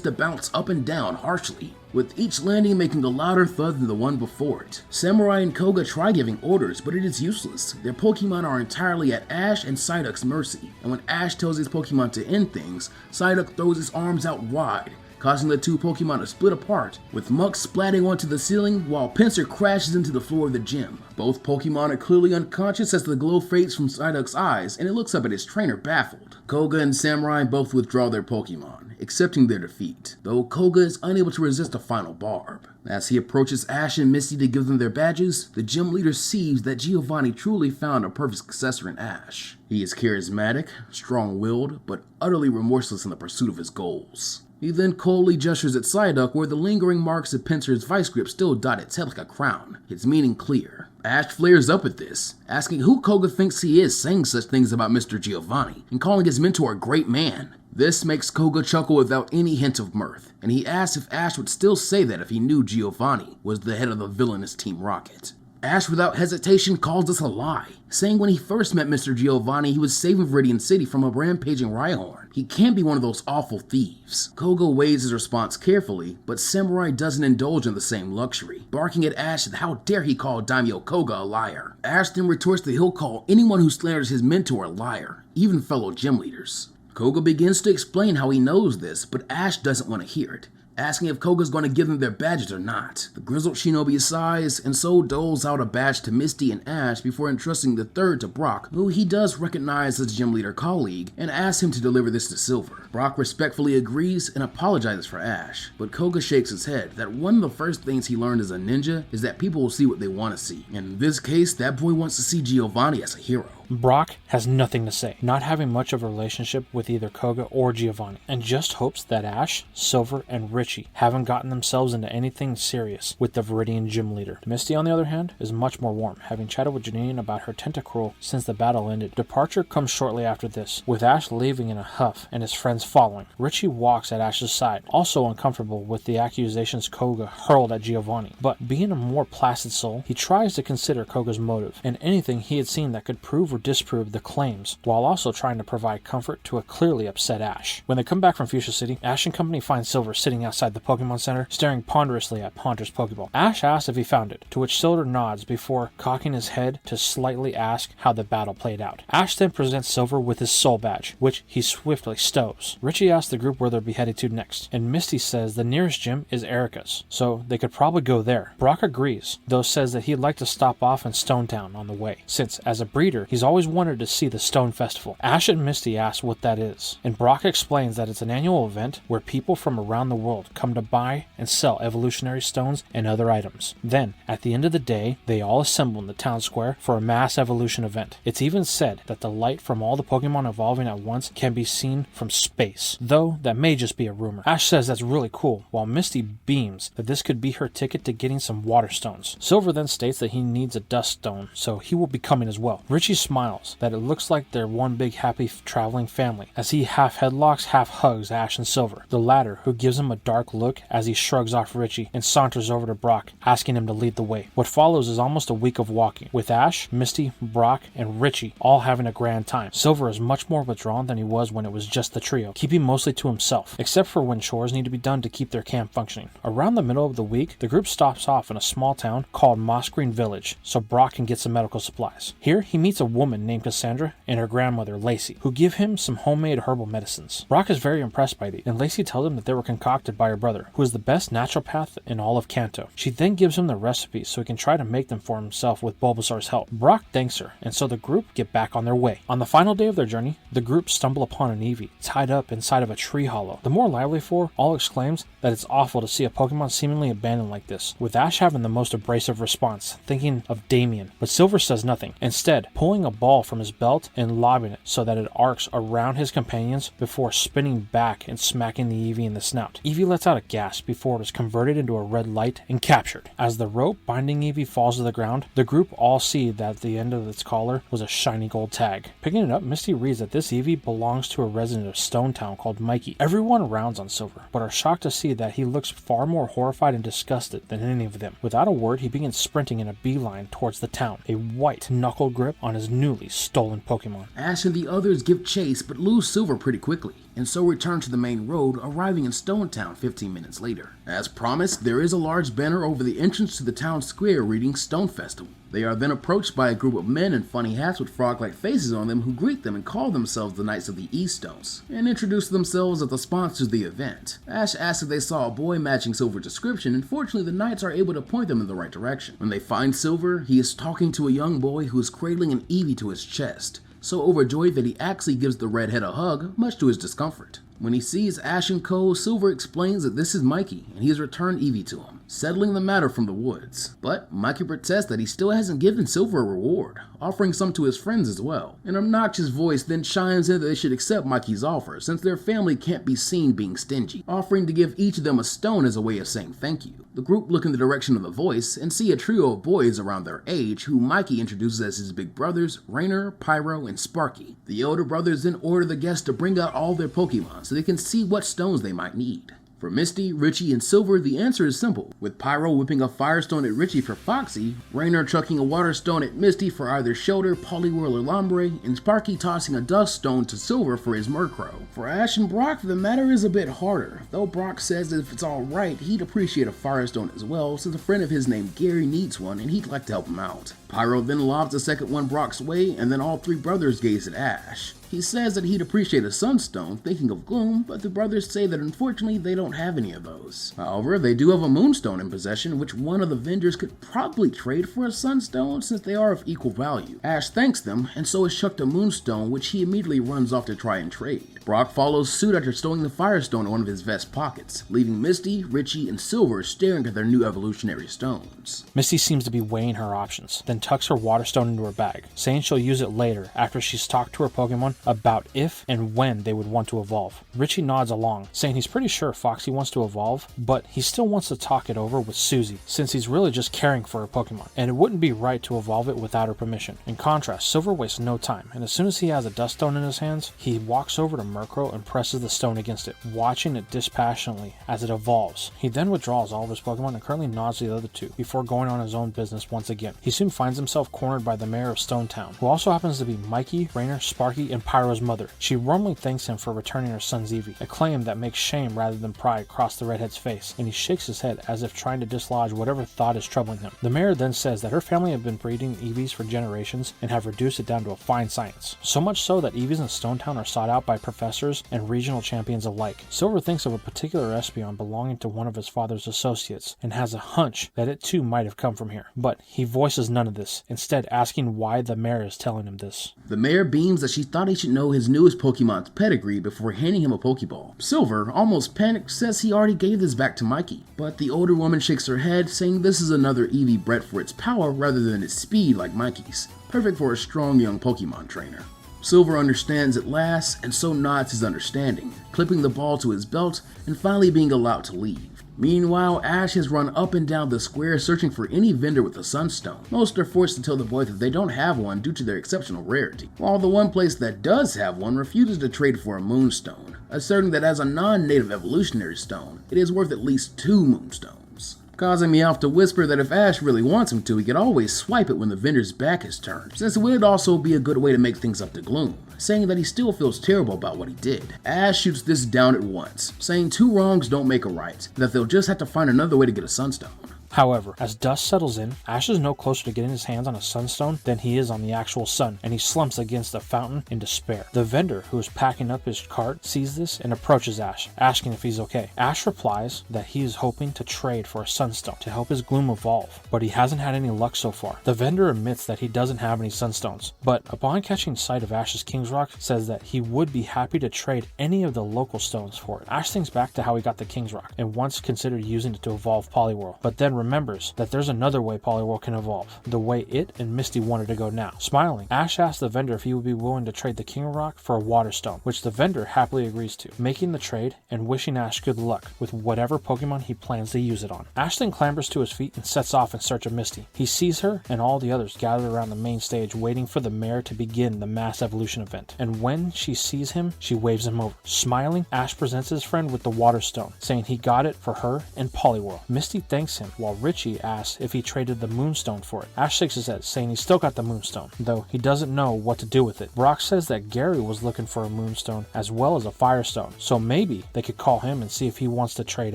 to bounce up and down harshly, with each landing making a louder thud than the one before it. Samurai and Koga try giving orders, but it is useless. Their Pokemon are entirely at Ash and Psyduck's mercy, and when Ash tells his Pokemon to end things, Psyduck throws his arms out wide, causing the two Pokemon to split apart, with Muck splatting onto the ceiling while Pinsir crashes into the floor of the gym. Both Pokemon are clearly unconscious as the glow fades from Psyduck's eyes, and it looks up at his trainer baffled. Koga and Samurai both withdraw their Pokemon, accepting their defeat, though Koga is unable to resist a final barb. As he approaches Ash and Misty to give them their badges, the gym leader sees that Giovanni truly found a perfect successor in Ash. He is charismatic, strong-willed, but utterly remorseless in the pursuit of his goals. He then coldly gestures at Psyduck, where the lingering marks of Pinsir's vice grip still dot its head like a crown, its meaning clear. Ash flares up at this, asking who Koga thinks he is saying such things about Mr. Giovanni, and calling his mentor a great man. This makes Koga chuckle without any hint of mirth, and he asks if Ash would still say that if he knew Giovanni was the head of the villainous Team Rocket. Ash without hesitation calls this a lie, saying when he first met Mr. Giovanni he was saving Viridian City from a rampaging Rhyhorn. He can't be one of those awful thieves. Koga weighs his response carefully, but Samurai doesn't indulge in the same luxury, barking at Ash that how dare he call Daimyo Koga a liar. Ash then retorts that he'll call anyone who slanders his mentor a liar, even fellow gym leaders. Koga begins to explain how he knows this, but Ash doesn't want to hear it, asking if Koga's going to give them their badges or not. The grizzled shinobi sighs and so doles out a badge to Misty and Ash before entrusting the third to Brock, who he does recognize as a gym leader colleague, and asks him to deliver this to Silver. Brock respectfully agrees and apologizes for Ash, but Koga shakes his head that one of the first things he learned as a ninja is that people will see what they want to see. In this case, that boy wants to see Giovanni as a hero. Brock has nothing to say, not having much of a relationship with either Koga or Giovanni, and just hopes that Ash, Silver, and Richie haven't gotten themselves into anything serious with the Viridian gym leader. Misty, on the other hand, is much more warm, having chatted with Janine about her Tentacruel since the battle ended. Departure comes shortly after this, with Ash leaving in a huff and his friends following. Richie walks at Ash's side, also uncomfortable with the accusations Koga hurled at Giovanni, but being a more placid soul, he tries to consider Koga's motive and anything he had seen that could prove or disprove the claims, while also trying to provide comfort to a clearly upset Ash. When they come back from Fuchsia City, Ash and company find Silver sitting outside the Pokemon Center, staring ponderously at Haunter's Pokeball. Ash asks if he found it, to which Silver nods before cocking his head to slightly ask how the battle played out. Ash then presents Silver with his soul badge, which he swiftly stows. Richie asks the group where they'll be headed to next, and Misty says the nearest gym is Erica's, so they could probably go there. Brock agrees, though says that he'd like to stop off in Stone Town on the way, since as a breeder, he's always wanted to see the Stone Festival. Ash and Misty ask what that is, and Brock explains that it's an annual event where people from around the world come to buy and sell evolutionary stones and other items. Then, at the end of the day, they all assemble in the town square for a mass evolution event. It's even said that the light from all the Pokemon evolving at once can be seen from space, though that may just be a rumor. Ash says that's really cool, while Misty beams that this could be her ticket to getting some water stones. Silver then states that he needs a dust stone, so he will be coming as well. Richie smiles that it looks like they're one big happy traveling family, as he half headlocks, half hugs Ash and Silver, the latter who gives him a dark look as he shrugs off Richie and saunters over to Brock, asking him to lead the way. What follows is almost a week of walking, with Ash, Misty, Brock, and Richie all having a grand time. Silver is much more withdrawn than he was when it was just the trio, keeping mostly to himself, except for when chores need to be done to keep their camp functioning. Around the middle of the week, the group stops off in a small town called Moss Green Village, so Brock can get some medical supplies. Here, he meets a woman named Cassandra and her grandmother, Lacey, who give him some homemade herbal medicines. Brock is very impressed by these, and Lacey tells him that they were concocted by her brother, who is the best naturopath in all of Kanto. She then gives him the recipes so he can try to make them for himself with Bulbasaur's help. Brock thanks her, and so the group get back on their way. On the final day of their journey, the group stumble upon an Eevee, tied up inside of a tree hollow. The more lively four all exclaims that it's awful to see a Pokemon seemingly abandoned like this, with Ash having the most abrasive response, thinking of Damien, but Silver says nothing, instead pulling a a ball from his belt and lobbing it so that it arcs around his companions before spinning back and smacking the Eevee in the snout. Eevee lets out a gasp before it is converted into a red light and captured. As the rope binding Eevee falls to the ground, the group all see that at the end of its collar was a shiny gold tag. Picking it up, Misty reads that this Eevee belongs to a resident of Stone Town called Mikey. Everyone rounds on Silver, but are shocked to see that he looks far more horrified and disgusted than any of them. Without a word, he begins sprinting in a beeline towards the town, a white knuckle grip on his newly stolen Pokemon. Ash and the others give chase but lose Silver pretty quickly, and so return to the main road, arriving in Stone Town 15 minutes later. As promised, there is a large banner over the entrance to the town square reading Stone Festival. They are then approached by a group of men in funny hats with frog-like faces on them who greet them and call themselves the Knights of the Eaststones, and introduce themselves as the sponsors of the event. Ash asks if they saw a boy matching Silver's description, and fortunately the Knights are able to point them in the right direction. When they find Silver, he is talking to a young boy who is cradling an Eevee to his chest, so overjoyed that he actually gives the redhead a hug, much to his discomfort. When he sees Ash and Co., Silver explains that this is Mikey, and he has returned Eevee to him, settling the matter from the woods. But Mikey protests that he still hasn't given Silver a reward, offering some to his friends as well. An obnoxious voice then chimes in that they should accept Mikey's offer, since their family can't be seen being stingy, offering to give each of them a stone as a way of saying thank you. The group look in the direction of the voice and see a trio of boys around their age who Mikey introduces as his big brothers, Rainer, Pyro, and Sparky. The older brothers then order the guests to bring out all their Pokemon so they can see what stones they might need. For Misty, Richie, and Silver, the answer is simple, with Pyro whipping a Firestone at Richie for Foxy, Rainer chucking a Water Stone at Misty for either Shoulder, Poliwhirl, or Lombre, and Sparky tossing a Dust Stone to Silver for his Murkrow. For Ash and Brock, the matter is a bit harder, though Brock says that if it's alright, he'd appreciate a Firestone as well, since a friend of his named Gary needs one and he'd like to help him out. Pyro then lobs a second one Brock's way, and then all three brothers gaze at Ash. He says that he'd appreciate a Sunstone, thinking of Gloom, but the brothers say that unfortunately they don't have any of those. However, they do have a Moonstone in possession, which one of the vendors could probably trade for a Sunstone since they are of equal value. Ash thanks them, and so is chucked a Moonstone, which he immediately runs off to try and trade. Brock follows suit after stowing the Firestone in one of his vest pockets, leaving Misty, Richie, and Silver staring at their new evolutionary stones. Misty seems to be weighing her options, then tucks her Water Stone into her bag, saying she'll use it later after she's talked to her Pokemon about if and when they would want to evolve. Richie nods along, saying he's pretty sure Foxy wants to evolve, but he still wants to talk it over with Susie, since he's really just caring for her Pokemon, and it wouldn't be right to evolve it without her permission. In contrast, Silver wastes no time, and as soon as he has a Dust Stone in his hands, he walks over to Murkrow and presses the stone against it, watching it dispassionately as it evolves. He then withdraws all of his Pokemon and currently nods to the other two, before going on his own business once again. He soon finds himself cornered by the mayor of Stone Town, who also happens to be Mikey, Rainer, Sparky, and Pyro's mother. She warmly thanks him for returning her son's Eevee, a claim that makes shame rather than pride cross the redhead's face, and he shakes his head as if trying to dislodge whatever thought is troubling him. The mayor then says that her family have been breeding Eevees for generations and have reduced it down to a fine science. So much so that Eevees in Stone Town are sought out by professors and regional champions alike. Silver thinks of a particular Espeon belonging to one of his father's associates, and has a hunch that it too might have come from here. But he voices none of this, instead asking why the mayor is telling him this. The mayor beams that she thought he should know his newest Pokemon's pedigree before handing him a Pokeball. Silver, almost panicked, says he already gave this back to Mikey, but the older woman shakes her head, saying this is another Eevee bred for its power rather than its speed like Mikey's, perfect for a strong young Pokemon trainer. Silver understands at last, and so nods his understanding, clipping the ball to his belt and finally being allowed to leave. Meanwhile, Ash has run up and down the square searching for any vendor with a Sunstone. Most are forced to tell the boy that they don't have one due to their exceptional rarity, while the one place that does have one refuses to trade for a Moonstone, asserting that as a non-native evolutionary stone, it is worth at least 2 Moonstones, causing Meowth to whisper that if Ash really wants him to, he could always swipe it when the vendor's back is turned, since it would also be a good way to make things up to Gloom, saying that he still feels terrible about what he did. Ash shoots this down at once, saying 2 wrongs don't make a right, that they'll just have to find another way to get a Sunstone. However, as dust settles in, Ash is no closer to getting his hands on a Sunstone than he is on the actual sun, and he slumps against the fountain in despair. The vendor, who is packing up his cart, sees this and approaches Ash, asking if he's okay. Ash replies that he is hoping to trade for a Sunstone to help his Gloom evolve, but he hasn't had any luck so far. The vendor admits that he doesn't have any Sunstones, but upon catching sight of Ash's King's Rock, says that he would be happy to trade any of the local stones for it. Ash thinks back to how he got the King's Rock, and once considered using it to evolve Poliwhirl, but then remembers that there's another way Poliwhirl can evolve, the way it and Misty wanted to go now. Smiling, Ash asks the vendor if he would be willing to trade the King Rock for a Water Stone, which the vendor happily agrees to, making the trade and wishing Ash good luck with whatever Pokemon he plans to use it on. Ash then clambers to his feet and sets off in search of Misty. He sees her and all the others gathered around the main stage waiting for the mayor to begin the mass evolution event, and when she sees him, she waves him over. Smiling, Ash presents his friend with the Water Stone, saying he got it for her and Poliwhirl. Misty thanks him, while Richie asks if he traded the Moonstone for it. Ash shakes his head, saying he's still got the Moonstone, though he doesn't know what to do with it. Brock says that Gary was looking for a Moonstone as well as a Firestone, so maybe they could call him and see if he wants to trade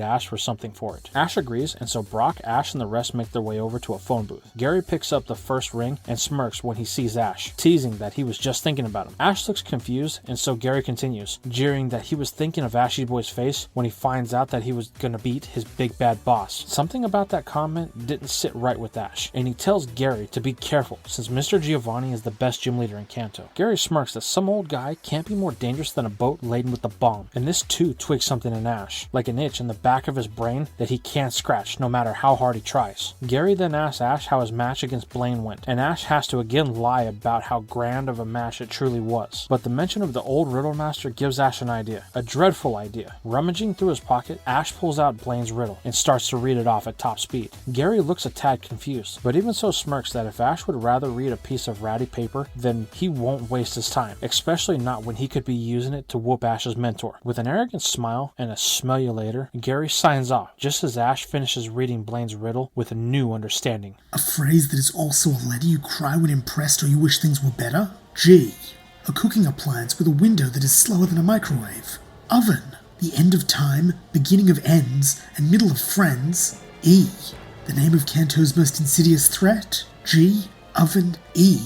Ash for something for it. Ash agrees, and so Brock, Ash, and the rest make their way over to a phone booth. Gary picks up the first ring and smirks when he sees Ash, teasing that he was just thinking about him. Ash looks confused, and so Gary continues, jeering that he was thinking of Ashy Boy's face when he finds out that he was gonna beat his big bad boss. Something about that comment didn't sit right with Ash, and he tells Gary to be careful since Mr. Giovanni is the best gym leader in Kanto. Gary smirks that some old guy can't be more dangerous than a boat laden with a bomb, and this too twigs something in Ash, like an itch in the back of his brain that he can't scratch no matter how hard he tries. Gary then asks Ash how his match against Blaine went, and Ash has to again lie about how grand of a match it truly was. But the mention of the old riddle master gives Ash an idea, a dreadful idea. Rummaging through his pocket, Ash pulls out Blaine's riddle and starts to read it off at top speed. Gary looks a tad confused, but even so smirks that if Ash would rather read a piece of ratty paper, then he won't waste his time, especially not when he could be using it to whoop Ash's mentor. With an arrogant smile and a smell you later, Gary signs off just as Ash finishes reading Blaine's riddle with a new understanding. A phrase that is also a letter you cry when impressed or you wish things were better? G. A cooking appliance with a window that is slower than a microwave. Oven. The end of time, beginning of ends, and middle of friends. E. The name of Kanto's most insidious threat. G. Oven. E.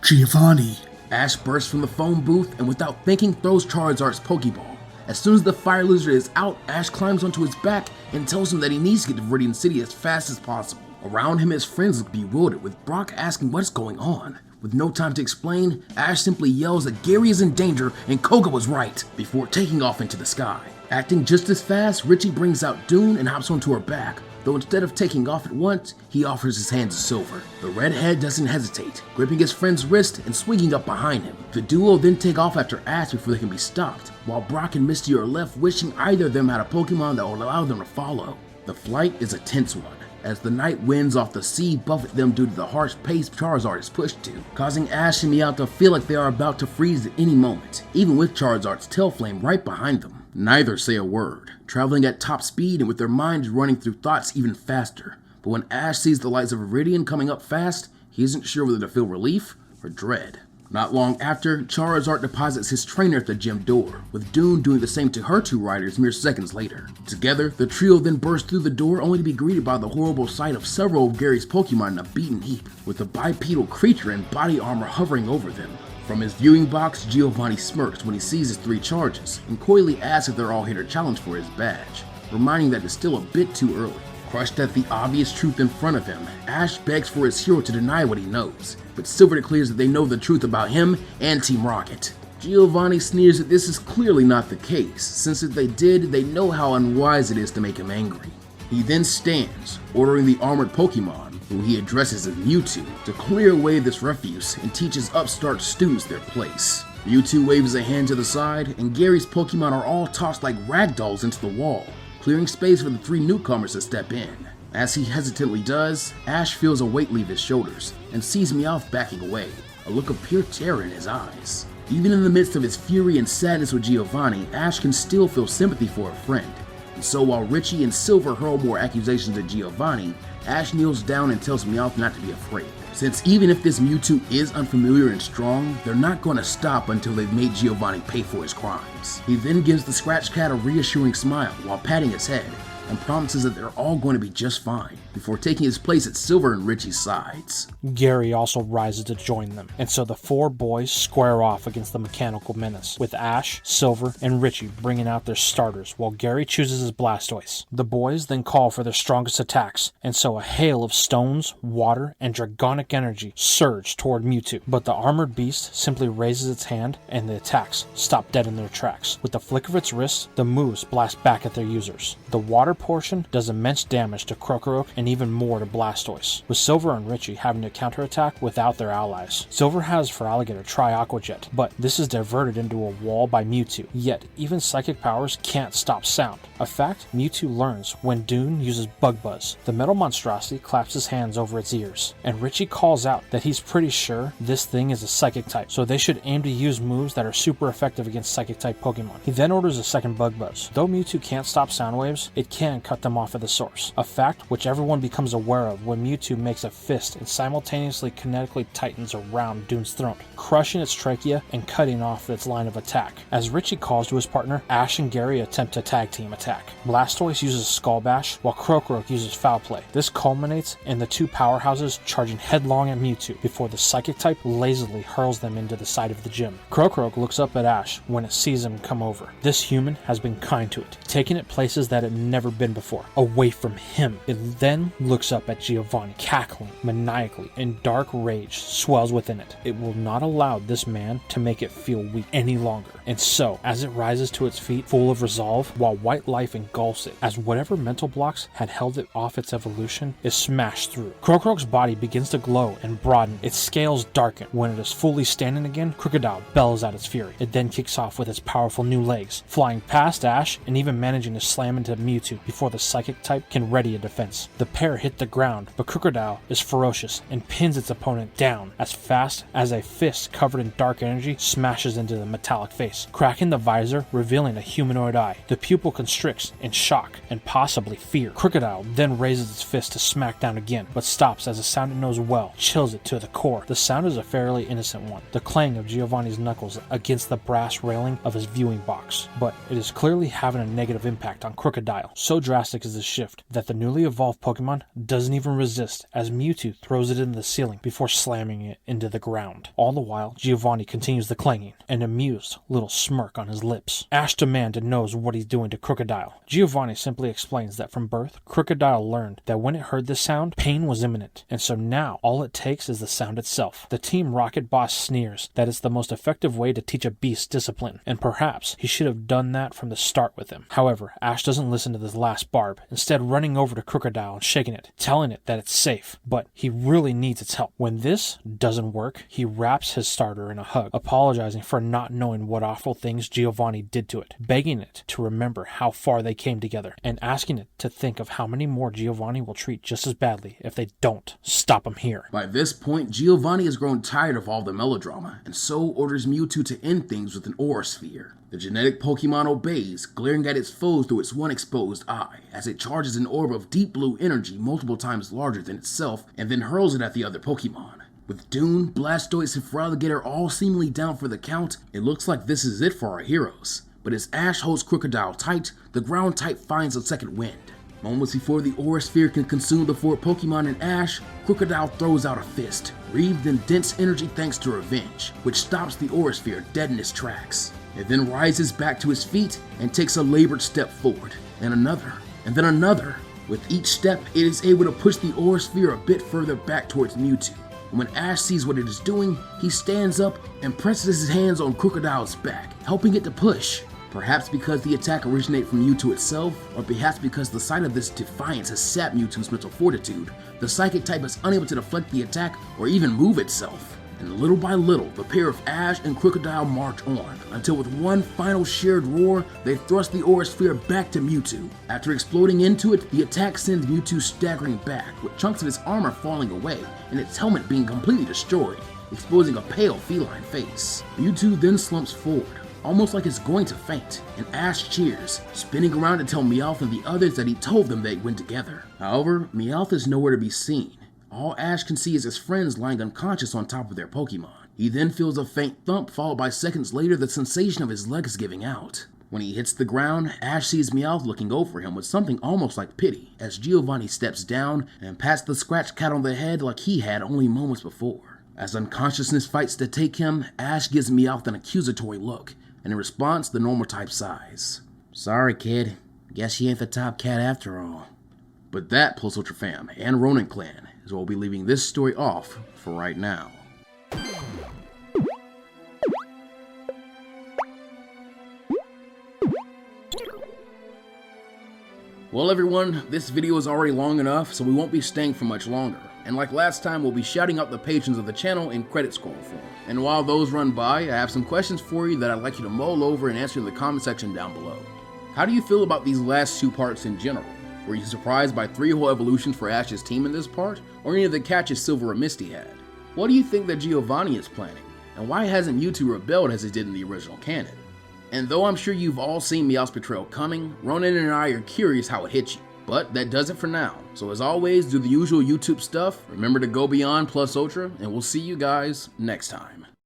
Giovanni. Ash bursts from the phone booth and without thinking throws Charizard's Pokeball. As soon as the fire lizard is out, Ash climbs onto his back and tells him that he needs to get to Viridian City as fast as possible. Around him, his friends look bewildered, with Brock asking what's going on. With no time to explain, Ash simply yells that Gary is in danger and Koga was right, before taking off into the sky. Acting just as fast, Richie brings out Dune and hops onto her back, though instead of taking off at once, he offers his hand to Silver. The redhead doesn't hesitate, gripping his friend's wrist and swinging up behind him. The duo then take off after Ash before they can be stopped, while Brock and Misty are left wishing either of them had a Pokemon that will allow them to follow. The flight is a tense one, as the night winds off the sea buffet them due to the harsh pace Charizard is pushed to, causing Ash and Meowth to feel like they are about to freeze at any moment, even with Charizard's tail flame right behind them. Neither say a word, traveling at top speed and with their minds running through thoughts even faster. But when Ash sees the lights of Viridian coming up fast, he isn't sure whether to feel relief or dread. Not long after, Charizard deposits his trainer at the gym door, with Dune doing the same to her two riders mere seconds later. Together, the trio then burst through the door only to be greeted by the horrible sight of several of Gary's Pokemon in a beaten heap, with a bipedal creature in body armor hovering over them. From his viewing box, Giovanni smirks when he sees his three charges, and coyly asks if they're all here to challenge for his badge, reminding that it's still a bit too early. Crushed at the obvious truth in front of him, Ash begs for his hero to deny what he knows, but Silver declares that they know the truth about him and Team Rocket. Giovanni sneers that this is clearly not the case, since if they did, they know how unwise it is to make him angry. He then stands, ordering the armored Pokemon, who he addresses as Mewtwo, to clear away this refuse and teaches upstart students their place. Mewtwo waves a hand to the side, and Gary's Pokemon are all tossed like ragdolls into the wall, clearing space for the three newcomers to step in. As he hesitantly does, Ash feels a weight leave his shoulders and sees Meowth backing away, a look of pure terror in his eyes. Even in the midst of his fury and sadness with Giovanni, Ash can still feel sympathy for a friend. And so while Richie and Silver hurl more accusations at Giovanni, Ash kneels down and tells Meowth not to be afraid. Since even if this Mewtwo is unfamiliar and strong, they're not going to stop until they've made Giovanni pay for his crimes. He then gives the Scratch Cat a reassuring smile while patting his head, and promises that they're all going to be just fine, before taking his place at Silver and Richie's sides. Gary also rises to join them, and so the four boys square off against the mechanical menace, with Ash, Silver, and Richie bringing out their starters, while Gary chooses his Blastoise. The boys then call for their strongest attacks, and so a hail of stones, water, and dragonic energy surge toward Mewtwo, but the armored beast simply raises its hand, and the attacks stop dead in their tracks. With the flick of its wrist, the moves blast back at their users. The water portion does immense damage to Krokorok and and even more to Blastoise, with Silver and Richie having to counterattack without their allies. Silver has for Alligator try Aqua Jet, but this is diverted into a wall by Mewtwo, yet even psychic powers can't stop sound. A fact Mewtwo learns when Dune uses Bug Buzz. The metal monstrosity claps his hands over its ears, and Richie calls out that he's pretty sure this thing is a psychic type, so they should aim to use moves that are super effective against psychic type Pokemon. He then orders a second Bug Buzz. Though Mewtwo can't stop sound waves, it can cut them off at the source, a fact which everyone becomes aware of when Mewtwo makes a fist and simultaneously kinetically tightens around Dune's throat, crushing its trachea and cutting off its line of attack. As Richie calls to his partner, Ash and Gary attempt to tag team attack. Blastoise uses Skull Bash, while Krokorok uses Foul Play. This culminates in the two powerhouses charging headlong at Mewtwo before the psychic type lazily hurls them into the side of the gym. Krokorok looks up at Ash when it sees him come over. This human has been kind to it, taking it places that it had never been before, away from him. It then looks up at Giovanni, cackling maniacally, and dark rage swells within it. It will not allow this man to make it feel weak any longer. And so, as it rises to its feet, full of resolve, while white life engulfs it, as whatever mental blocks had held it off its evolution is smashed through. Krokorok's body begins to glow and broaden, its scales darken. When it is fully standing again, Crocodile bellows out its fury. It then kicks off with its powerful new legs, flying past Ash and even managing to slam into Mewtwo before the psychic type can ready a defense. The pair hit the ground, but Crocodile is ferocious and pins its opponent down as fast as a fist covered in dark energy smashes into the metallic face, cracking the visor, revealing a humanoid eye. The pupil constricts in shock and possibly fear. Crocodile then raises its fist to smack down again, but stops as a sound it knows well chills it to the core. The sound is a fairly innocent one, the clang of Giovanni's knuckles against the brass railing of his viewing box, but it is clearly having a negative impact on Crocodile. So drastic is the shift that the newly evolved Pokemon doesn't even resist as Mewtwo throws it into the ceiling before slamming it into the ground. All the while, Giovanni continues the clanging, an amused little smirk on his lips. Ash demands and knows what he's doing to Crocodile. Giovanni simply explains that from birth, Crocodile learned that when it heard this sound, pain was imminent, and so now all it takes is the sound itself. The Team Rocket boss sneers that it's the most effective way to teach a beast discipline, and perhaps he should have done that from the start with him. However, Ash doesn't listen to this last barb, instead running over to Crocodile and shaking it, telling it that it's safe, but he really needs its help. When this doesn't work, he wraps his starter in a hug, apologizing for not knowing what awful things Giovanni did to it, begging it to remember how far they came together, and asking it to think of how many more Giovanni will treat just as badly if they don't stop him here. By this point, Giovanni has grown tired of all the melodrama, and so orders Mewtwo to end things with an Aura Sphere. The genetic Pokemon obeys, glaring at its foes through its one exposed eye, as it charges an orb of deep blue energy multiple times larger than itself, and then hurls it at the other Pokemon. With Dune, Blastoise, and Feraligatr all seemingly down for the count, it looks like this is it for our heroes. But as Ash holds Crocodile tight, the ground type finds a second wind. Moments before the Aura Sphere can consume the four Pokemon and Ash, Crocodile throws out a fist, wreathed in dense energy thanks to revenge, which stops the Aura Sphere dead in its tracks. It then rises back to his feet and takes a labored step forward, and another, and then another. With each step, it is able to push the Aura Sphere a bit further back towards Mewtwo. And when Ash sees what it is doing, he stands up and presses his hands on Crocodile's back, helping it to push. Perhaps because the attack originated from Mewtwo itself, or perhaps because the sight of this defiance has sapped Mewtwo's mental fortitude, the psychic type is unable to deflect the attack or even move itself. And little by little, the pair of Ash and Crocodile march on, until with one final shared roar, they thrust the Aura Sphere back to Mewtwo. After exploding into it, the attack sends Mewtwo staggering back, with chunks of his armor falling away, and its helmet being completely destroyed, exposing a pale feline face. Mewtwo then slumps forward, almost like it's going to faint, and Ash cheers, spinning around to tell Meowth and the others that he told them they'd win together. However, Meowth is nowhere to be seen. All Ash can see is his friends lying unconscious on top of their Pokemon. He then feels a faint thump, followed by seconds later the sensation of his legs giving out. When he hits the ground, Ash sees Meowth looking over him with something almost like pity, as Giovanni steps down and pats the scratched cat on the head like he had only moments before. As unconsciousness fights to take him, Ash gives Meowth an accusatory look, and in response, the normal type sighs. Sorry, kid. Guess you ain't the top cat after all. But that, Plus Ultra Fam and Ronin Clan, is where we'll be leaving this story off for right now. Well everyone, this video is already long enough, so we won't be staying for much longer. And like last time, we'll be shouting out the patrons of the channel in credit score form. And while those run by, I have some questions for you that I'd like you to mull over and answer in the comment section down below. How do you feel about these last 2 parts in general? Were you surprised by 3 whole evolutions for Ash's team in this part, or any of the catches Silver or Misty had? What do you think that Giovanni is planning? And why hasn't Mewtwo rebelled as it did in the original canon? And though I'm sure you've all seen Meowth's betrayal coming, Ronin and I are curious how it hit you. But that does it for now. So as always, do the usual YouTube stuff, remember to go beyond plus ultra, and we'll see you guys next time.